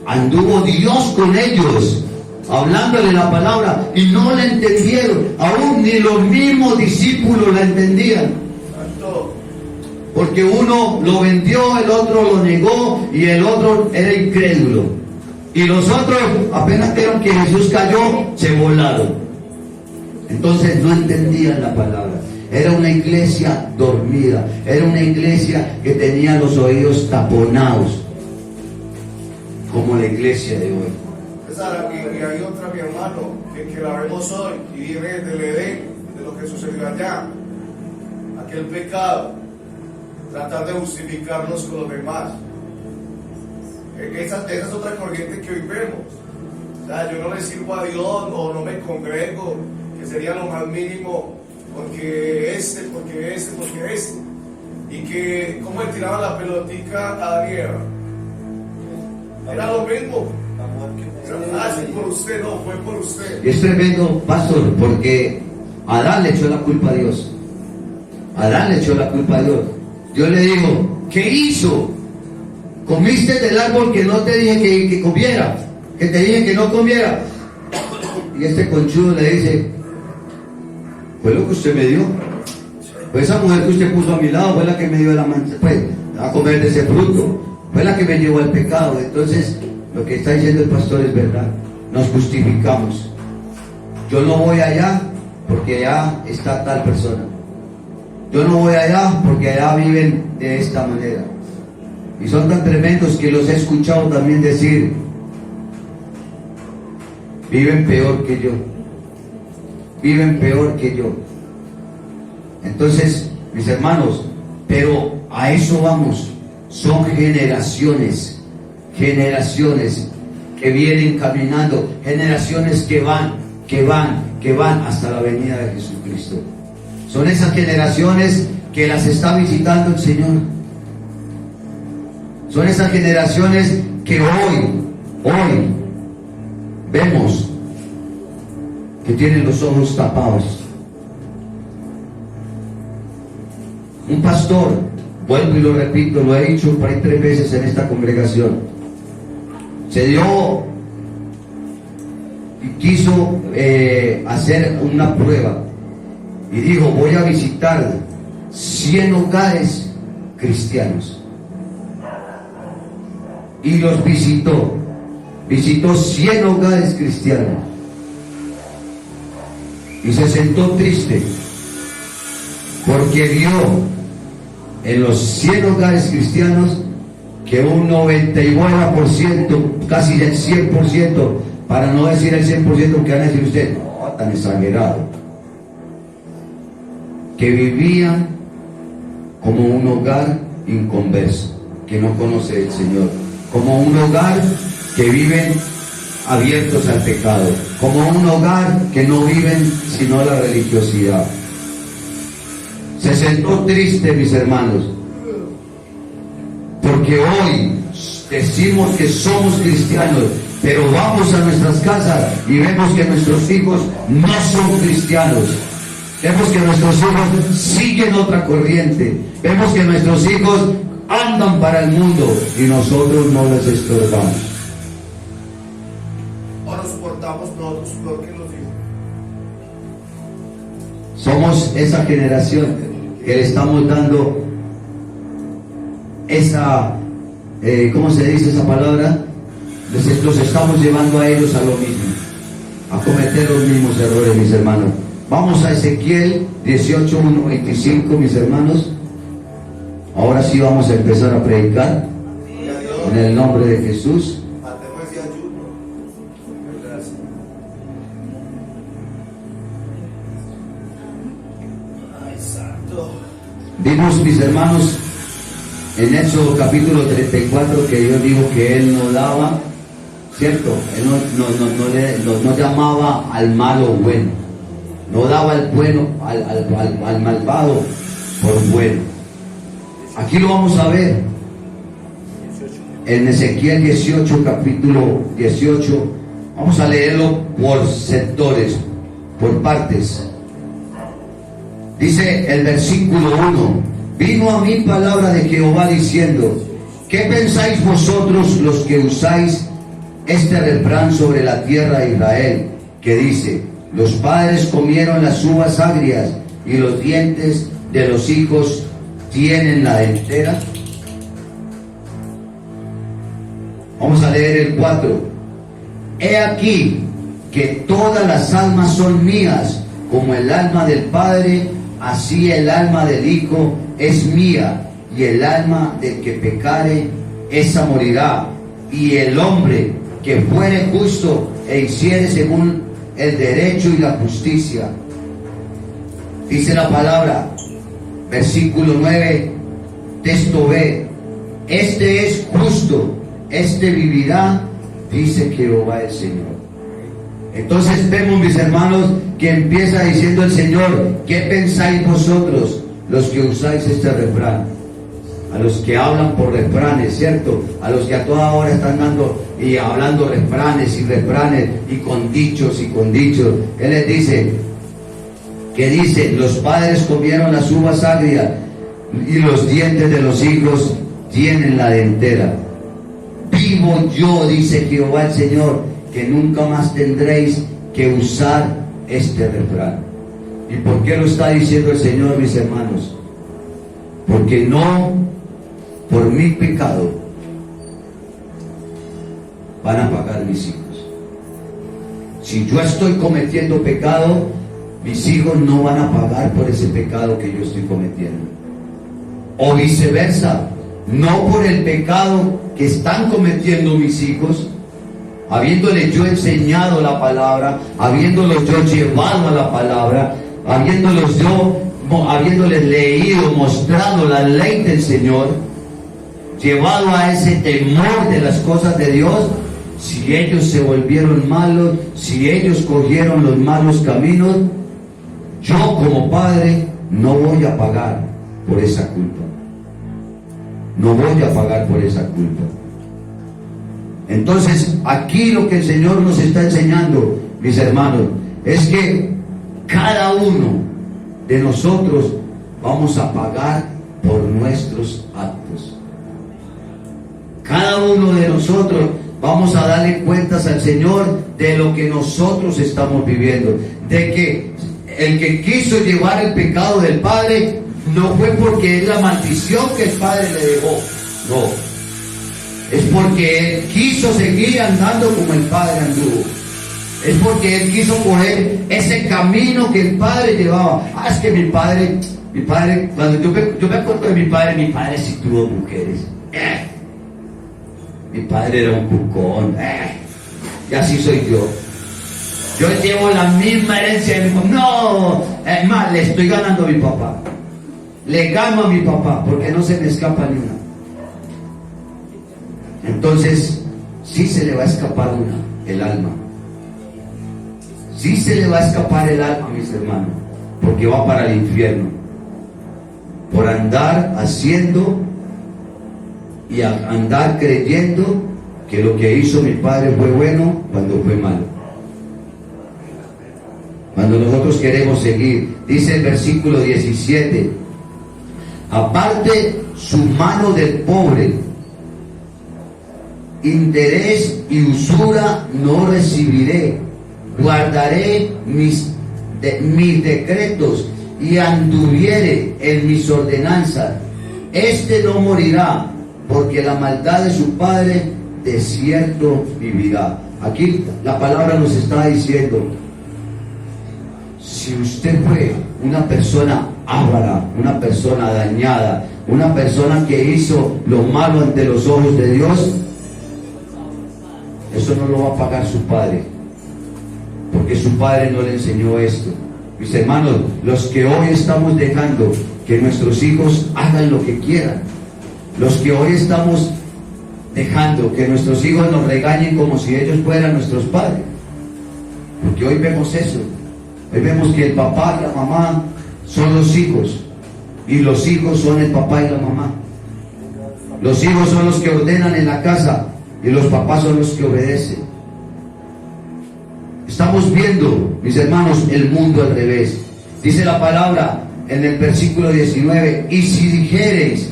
Anduvo Dios con ellos, hablándole la palabra, y no la entendieron. Aún ni los mismos discípulos la entendían. Porque uno lo vendió, el otro lo negó, y el otro era incrédulo. Y los otros, apenas vieron que Jesús cayó, se volaron. Entonces no entendían la palabra. Era una iglesia dormida, era una iglesia que tenía los oídos taponados, como la iglesia de hoy. Y hay otra, mi hermano, que la vemos hoy, y viene del Edén, de lo que sucedió allá, aquel pecado, tratar de justificarnos con los demás. Esa es otra corriente que hoy vemos. O sea, yo no le sirvo a Dios, o no me congrego, que sería lo más mínimo, porque este. Y que, ¿cómo le tiraban la pelotica a Adán y Eva? Era lo mismo. Por usted, no, fue por usted. Es tremendo, pastor, porque Adán le echó la culpa a Dios. Adán le echó la culpa a Dios. Yo le digo, ¿qué hizo? Comiste del árbol que no te dije que comiera, que te dije que no comiera. Y este conchudo le dice, fue lo que usted me dio. Pues esa mujer que usted puso a mi lado fue la que me dio a comer de ese fruto. Fue la que me llevó al pecado. Entonces, lo que está diciendo el pastor es verdad. Nos justificamos. Yo no voy allá porque allá está tal persona. Yo no voy allá porque allá viven de esta manera. Y son tan tremendos que los he escuchado también decir, viven peor que yo. Viven peor que yo. Entonces, mis hermanos, pero a eso vamos. Son generaciones que vienen caminando, generaciones que van hasta la venida de Jesucristo. Son esas generaciones que las está visitando el Señor. Son esas generaciones que hoy vemos que tienen los ojos tapados. Un pastor, vuelvo y lo repito, lo he dicho por ahí 3 veces en esta congregación, se dio y quiso hacer una prueba y dijo, voy a visitar 100 hogares cristianos, y los visitó 100 hogares cristianos y se sentó triste porque vio en los 100 hogares cristianos que un 99%, casi el 100%, para no decir el 100%, que van a decir usted, no, tan exagerado, que vivían como un hogar inconverso, que no conoce el Señor, como un hogar que viven abiertos al pecado, como un hogar que no viven sino la religiosidad. Se sentó triste, mis hermanos, porque hoy decimos que somos cristianos, pero vamos a nuestras casas y vemos que nuestros hijos no son cristianos. Vemos que nuestros hijos siguen otra corriente. Vemos que nuestros hijos andan para el mundo y nosotros no les estorbamos. O nos portamos nosotros peor que los hijos. Somos esa generación que le estamos dando esa, ¿cómo se dice esa palabra? Los estamos llevando a ellos a lo mismo, a cometer los mismos errores, mis hermanos. Vamos a Ezequiel 18:1-25, mis hermanos. Ahora sí vamos a empezar a predicar en el nombre de Jesús. Vimos, mis hermanos, en Éxodo capítulo 34 que Dios dijo que Él no daba, ¿cierto? Él no llamaba al malo bueno, no daba al bueno, al malvado por bueno. Aquí lo vamos a ver en Ezequiel 18, capítulo 18. Vamos a leerlo por sectores, por partes. Dice el versículo 1: vino a mí palabra de Jehová diciendo, ¿qué pensáis vosotros los que usáis este refrán sobre la tierra de Israel? Que dice, los padres comieron las uvas agrias y los dientes de los hijos tienen la dentera. Vamos a leer el 4. He aquí que todas las almas son mías, como el alma del Padre, así el alma del Hijo es mía, y el alma del que pecare, esa morirá. Y el hombre que fuere justo e hiciere según el derecho y la justicia. Dice la palabra, versículo 9, texto B, este es justo, este vivirá, dice Jehová el Señor. Entonces vemos, mis hermanos, que empieza diciendo el Señor, ¿qué pensáis vosotros los que usáis este refrán? A los que hablan por refranes, ¿cierto? A los que a toda hora están dando y hablando refranes y con dichos y con dichos. Él les dice, que dice, los padres comieron las uvas agrias y los dientes de los hijos tienen la dentera. Vivo yo, dice Jehová el Señor, que nunca más tendréis que usar este refrán. ¿Y por qué lo está diciendo el Señor, mis hermanos? Porque no por mi pecado van a pagar mis hijos. Si yo estoy cometiendo pecado, mis hijos no van a pagar por ese pecado que yo estoy cometiendo. O viceversa, no por el pecado que están cometiendo mis hijos, habiéndoles yo enseñado la palabra, habiéndolos yo llevado a la palabra, habiéndoles leído, mostrado la ley del Señor, llevado a ese temor de las cosas de Dios. Si ellos se volvieron malos, si ellos cogieron los malos caminos, yo como padre no voy a pagar por esa culpa. No voy a pagar por esa culpa. Entonces, aquí lo que el Señor nos está enseñando, mis hermanos, es que cada uno de nosotros vamos a pagar por nuestros actos. Cada uno de nosotros vamos a darle cuentas al Señor de lo que nosotros estamos viviendo. De que el que quiso llevar el pecado del Padre no fue porque es la maldición que el Padre le dejó. No. Es porque él quiso seguir andando como el Padre anduvo. Es porque él quiso coger ese camino que el Padre llevaba. Es que mi padre, cuando yo me acuerdo de mi padre sí tuvo mujeres. Mi padre era un cucón. Y así soy yo. Yo llevo la misma herencia de mi papá. No, es más, le estoy ganando a mi papá. le gano a mi papá, porque no se me escapa ni una. Entonces, sí se le va a escapar una, el alma. Sí se le va a escapar el alma, mis hermanos, porque va para el infierno. Por andar haciendo y andar creyendo que lo que hizo mi padre fue bueno cuando fue malo. Cuando nosotros queremos seguir, dice el versículo 17, aparte su mano del pobre, interés y usura no recibiré, guardaré mis decretos y anduviere en mis ordenanzas. Este no morirá, porque la maldad de su padre de cierto vivirá. Aquí la palabra nos está diciendo, si usted fue una persona avara, una persona dañada, una persona que hizo lo malo ante los ojos de Dios, eso no lo va a pagar su padre, porque su padre no le enseñó esto. Mis hermanos, los que hoy estamos dejando que nuestros hijos hagan lo que quieran, los que hoy estamos dejando que nuestros hijos nos regañen como si ellos fueran nuestros padres, porque hoy vemos eso. Hoy vemos que el papá y la mamá son los hijos, y los hijos son el papá y la mamá. Los hijos son los que ordenan en la casa, y los papás son los que obedecen. Estamos viendo, mis hermanos, el mundo al revés. Dice la palabra en el versículo 19, y si dijereis,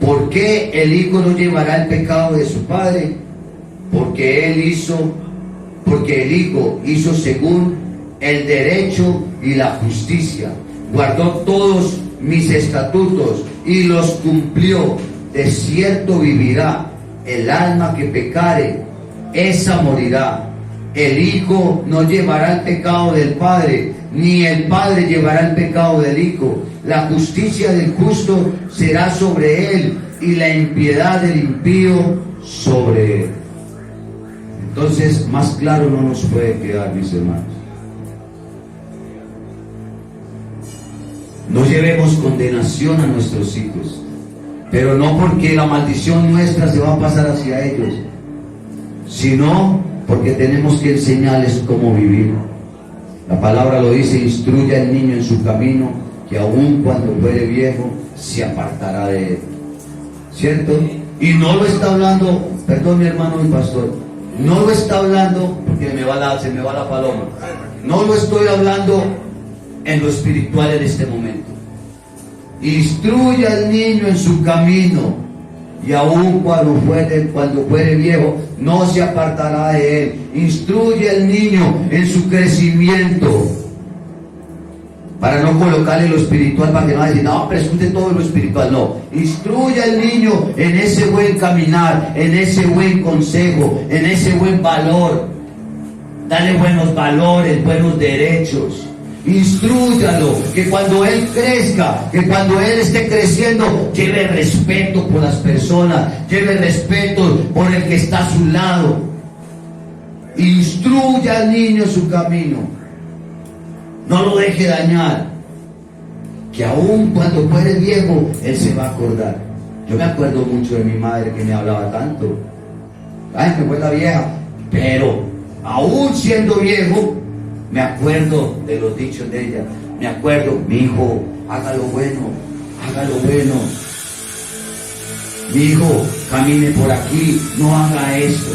¿por qué el hijo no llevará el pecado de su padre? Porque el hijo hizo según el derecho y la justicia, guardó todos mis estatutos y los cumplió. De cierto vivirá, el alma que pecare, esa morirá. El hijo no llevará el pecado del padre, ni el padre llevará el pecado del hijo. La justicia del justo será sobre él, y la impiedad del impío sobre él. Entonces, más claro no nos puede quedar, mis hermanos. No llevemos condenación a nuestros hijos, pero no porque la maldición nuestra se va a pasar hacia ellos, sino porque tenemos que enseñarles cómo vivir. La palabra lo dice, instruye al niño en su camino, que aun cuando fuere viejo, se apartará de él. ¿Cierto? Y no lo está hablando, perdón mi hermano y pastor, no lo está hablando porque se me va la paloma. No lo estoy hablando en lo espiritual en este momento. Instruye al niño en su camino, y aun cuando fuere viejo, no se apartará de él. Instruye al niño en su crecimiento, para no colocarle lo espiritual, para que no vaya a decir, no, pero escute todo lo espiritual. No, instruye al niño en ese buen caminar, en ese buen consejo, en ese buen valor. Dale buenos valores, buenos derechos. Instrúyalo, que cuando él crezca, que cuando él esté creciendo, lleve respeto por las personas, lleve respeto por el que está a su lado. Instruya al niño su camino, no lo deje dañar, que aún cuando fuere viejo, él se va a acordar. Yo me acuerdo mucho de mi madre, que me hablaba tanto. Ay, me fue la vieja, pero aún siendo viejo, me acuerdo de los dichos de ella. Me acuerdo, mi hijo, haga lo bueno, haga lo bueno. Mi hijo, camine por aquí, no haga esto.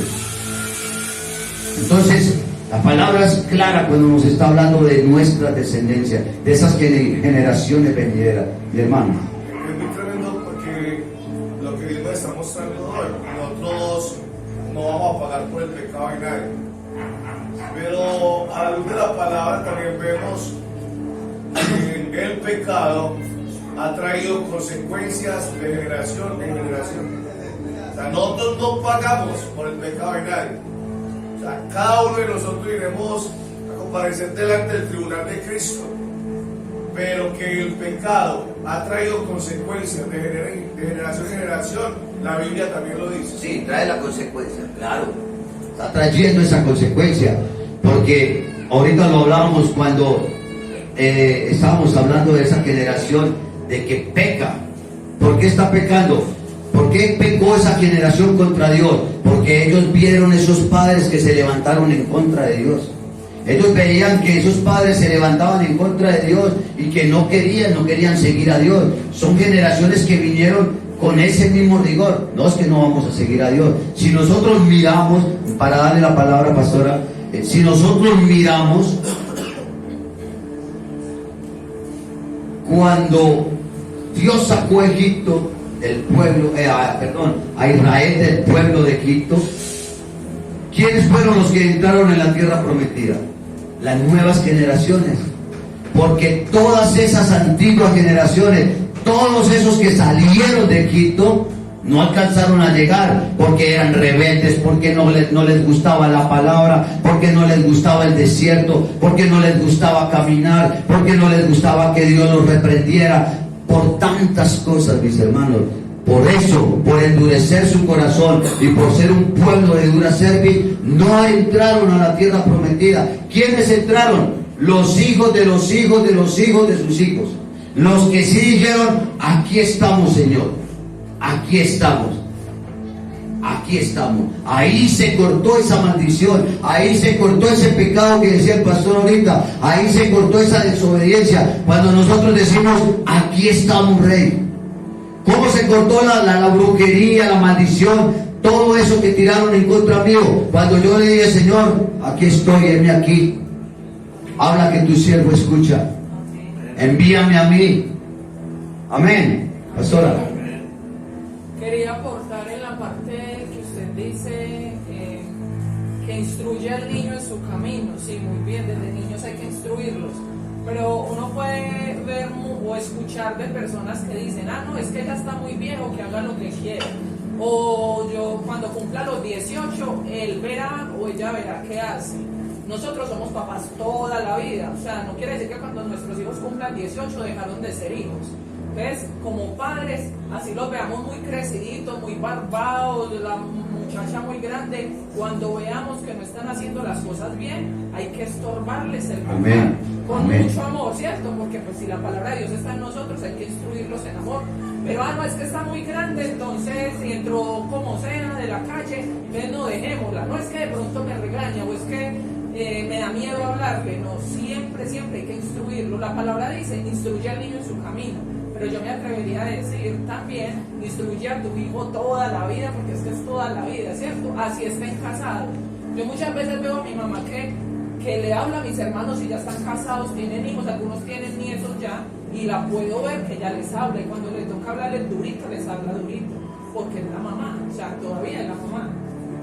Entonces, la palabra es clara cuando nos está hablando de nuestra descendencia, de esas generaciones venideras. Mi hermano. Es muy tremendo porque lo que Dios nos está mostrando hoy, nosotros no vamos a pagar por el pecado de nadie. Pero a la luz de la palabra también vemos que el pecado ha traído consecuencias de generación en generación. O sea, nosotros no pagamos por el pecado de nadie. O sea, cada uno de nosotros iremos a comparecer delante del tribunal de Cristo. Pero que el pecado ha traído consecuencias de generación en generación, la Biblia también lo dice. Sí, trae la consecuencia, claro. Está trayendo esa consecuencia. Porque ahorita lo hablábamos cuando estábamos hablando de esa generación de que peca. ¿Por qué está pecando? ¿Por qué pecó esa generación contra Dios? Porque ellos vieron esos padres que se levantaron en contra de Dios. Ellos veían que esos padres se levantaban en contra de Dios y que no querían seguir a Dios. Son generaciones que vinieron con ese mismo rigor. No es que no vamos a seguir a Dios. Si nosotros miramos, para darle la palabra, pastora, si nosotros miramos, cuando Dios sacó a Egipto del pueblo, a Israel del pueblo de Egipto, ¿quiénes fueron los que entraron en la tierra prometida? Las nuevas generaciones. Porque todas esas antiguas generaciones, todos esos que salieron de Egipto, no alcanzaron a llegar porque eran rebeldes, porque no les gustaba la palabra, porque no les gustaba el desierto, porque no les gustaba caminar, porque no les gustaba que Dios los reprendiera, por tantas cosas, mis hermanos. Por eso, por endurecer su corazón y por ser un pueblo de dura cerviz, no entraron a la tierra prometida. ¿Quiénes entraron? Los hijos de los hijos de los hijos de sus hijos. Los que sí dijeron: aquí estamos, Señor, aquí estamos, aquí estamos. Ahí se cortó esa maldición, ahí se cortó ese pecado que decía el pastor ahorita, ahí se cortó esa desobediencia. Cuando nosotros decimos: aquí estamos, Rey. ¿Cómo se cortó la brujería, la maldición, todo eso que tiraron en contra mío? Cuando yo le dije: Señor, aquí estoy, heme aquí, habla que tu siervo escucha, envíame a mí. Amén. Pastora. Quería aportar en la parte que usted dice que instruye al niño en su camino. Sí, muy bien, desde niños hay que instruirlos. Pero uno puede ver o escuchar de personas que dicen: ah, no, es que ya está muy viejo, que haga lo que quiera. O yo, cuando cumpla los 18, él verá o ella verá qué hace. Nosotros somos papás toda la vida. O sea, no quiere decir que cuando nuestros hijos cumplan 18 dejaron de ser hijos. Entonces, como padres, así los veamos muy creciditos, muy barbados, la muchacha muy grande, cuando veamos que no están haciendo las cosas bien, hay que estorbarles el Amén. con Amén. mucho amor, ¿cierto? Porque pues si la palabra de Dios está en nosotros, hay que instruirlos en amor. Pero no, es que está muy grande, entonces si entró como sea de la calle, entonces no dejémosla. No es que de pronto me regaña o es que me da miedo hablarle. No, siempre hay que instruirlo. La palabra dice: instruye al niño en su camino. Pero yo me atrevería a decir también: instruye a tu hijo toda la vida, porque es que es toda la vida, ¿cierto? Así estén casados. Yo muchas veces veo a mi mamá que le habla a mis hermanos y ya están casados, tienen hijos, algunos tienen nietos ya, y la puedo ver que ella les habla, y cuando le toca hablarles durito, les habla durito, porque es la mamá, o sea, todavía es la mamá.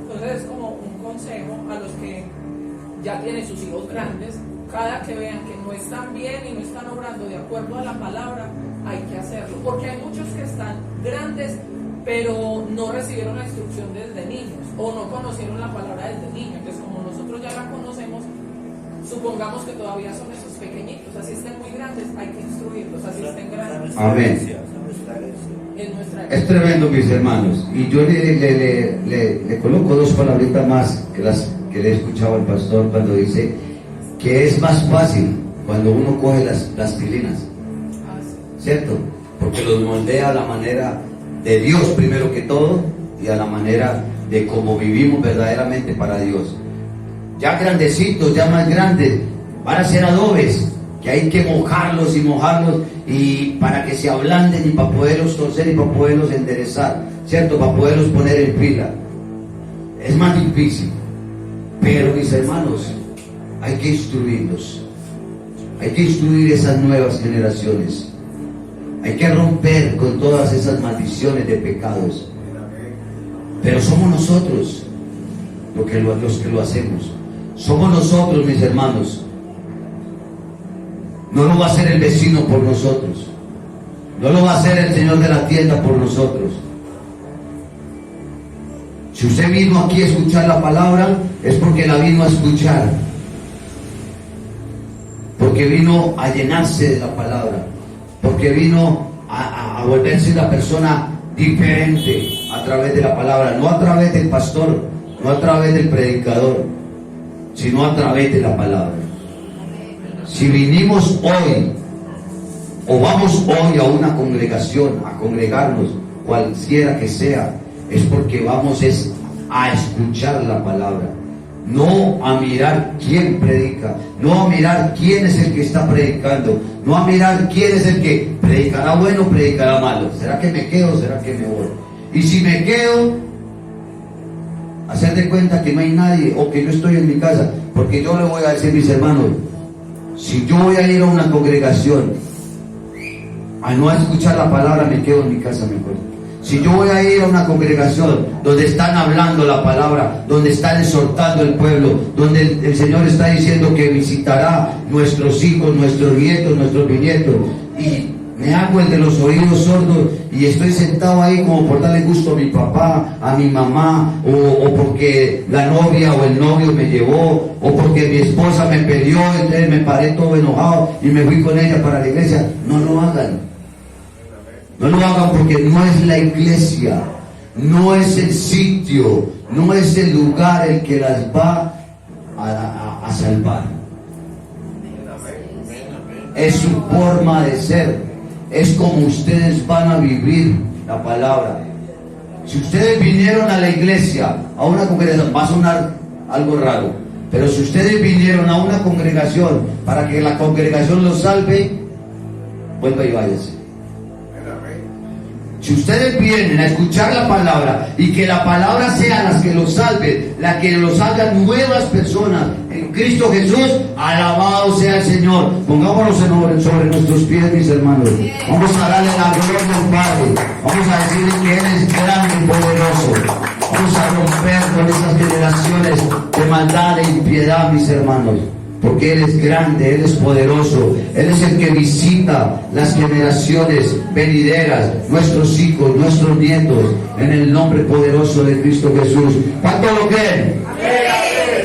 Entonces es como un consejo a los que ya tienen sus hijos grandes: cada que vean que no están bien y no están obrando de acuerdo a la palabra, hay que hacerlo, porque hay muchos que están grandes pero no recibieron la instrucción desde niños o no conocieron la palabra desde niños. Entonces, como nosotros ya la conocemos, supongamos que todavía son esos pequeñitos, así estén muy grandes, hay que instruirlos, así estén grandes. Amén. Es tremendo, mis hermanos, y yo le coloco dos palabritas más que las que le he escuchado al pastor cuando dice que es más fácil cuando uno coge las plastilinas, ¿cierto? Porque los moldea a la manera de Dios primero que todo y a la manera de cómo vivimos verdaderamente para Dios. Ya grandecitos, ya más grandes, van a ser adobes que hay que mojarlos y para que se ablanden y para poderlos torcer y para poderlos enderezar, ¿cierto? Para poderlos poner en pila. Es más difícil, pero mis hermanos, hay que instruirlos, hay que instruir esas nuevas generaciones. Hay que romper con todas esas maldiciones de pecados. Pero somos nosotros los que lo hacemos. Somos nosotros, mis hermanos. No lo va a hacer el vecino por nosotros. No lo va a hacer el señor de la tienda por nosotros. Si usted vino aquí a escuchar la palabra, es porque la vino a escuchar. Porque vino a llenarse de la palabra. Porque vino a volverse una persona diferente a través de la palabra, no a través del pastor, no a través del predicador, sino a través de la palabra. Si vinimos hoy o vamos hoy a una congregación, a congregarnos, cualquiera que sea, es porque vamos a escuchar la palabra, no a mirar quién predica, no a mirar quién es el que está predicando, no a mirar quién es el que predicará bueno o predicará malo. ¿Será que me quedo o será que me voy? Y si me quedo, hacer de cuenta que no hay nadie o que yo estoy en mi casa, porque yo le voy a decir, mis hermanos, si yo voy a ir a una congregación a no escuchar la palabra, me quedo en mi casa mejor. Si yo voy a ir a una congregación donde están hablando la palabra, donde están exhortando el pueblo, donde el Señor está diciendo que visitará nuestros hijos, nuestros nietos, nuestros bisnietos, y me hago el de los oídos sordos y estoy sentado ahí como por darle gusto a mi papá, a mi mamá, o porque la novia o el novio me llevó, o porque mi esposa me peleó, entonces me paré todo enojado y me fui con ella para la iglesia. No lo hagan. No lo hagan, porque no es la iglesia, no es el sitio, no es el lugar el que las va a salvar. Es su forma de ser, es como ustedes van a vivir la palabra. Si ustedes vinieron a la iglesia, a una congregación, va a sonar algo raro, pero si ustedes vinieron a una congregación para que la congregación los salve, vuelva y váyase. Si ustedes vienen a escuchar la palabra y que la palabra sea la que los salve, la que los haga nuevas personas en Cristo Jesús, alabado sea el Señor. Pongámonos sobre nuestros pies, mis hermanos. Vamos a darle la gloria al Padre. Vamos a decirle que Él es grande y poderoso. Vamos a romper con esas generaciones de maldad e impiedad, mis hermanos. Porque Él es grande, Él es poderoso, Él es el que visita las generaciones venideras, nuestros hijos, nuestros nietos, en el nombre poderoso de Cristo Jesús. ¿Cuánto lo creen?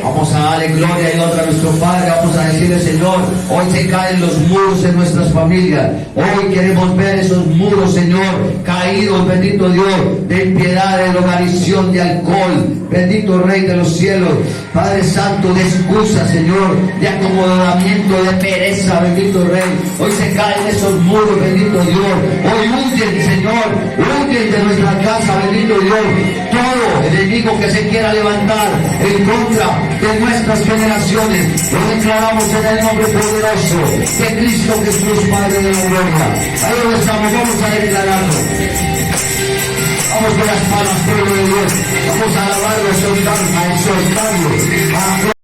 Vamos a darle gloria y honra a nuestro Padre. Vamos a decirle, Señor, hoy se caen los muros en nuestras familias. Hoy queremos ver esos muros, Señor, caídos, bendito Dios, de impiedad, de drogadicción, de alcohol. Bendito Rey de los cielos, Padre Santo, de excusa, Señor, de acomodamiento, de pereza, bendito Rey. Hoy se caen esos muros, bendito Dios. Hoy huyen, Señor, huyen de nuestra casa, bendito Dios. Todo enemigo que se quiera levantar en contra de nuestras generaciones, lo declaramos en el nombre poderoso de Cristo Jesús, Padre de la gloria. Ahí donde estamos, vamos a declararlo. Vamos con las palmas, pueblo de Dios. Vamos a alabarlo, a exaltarlo, a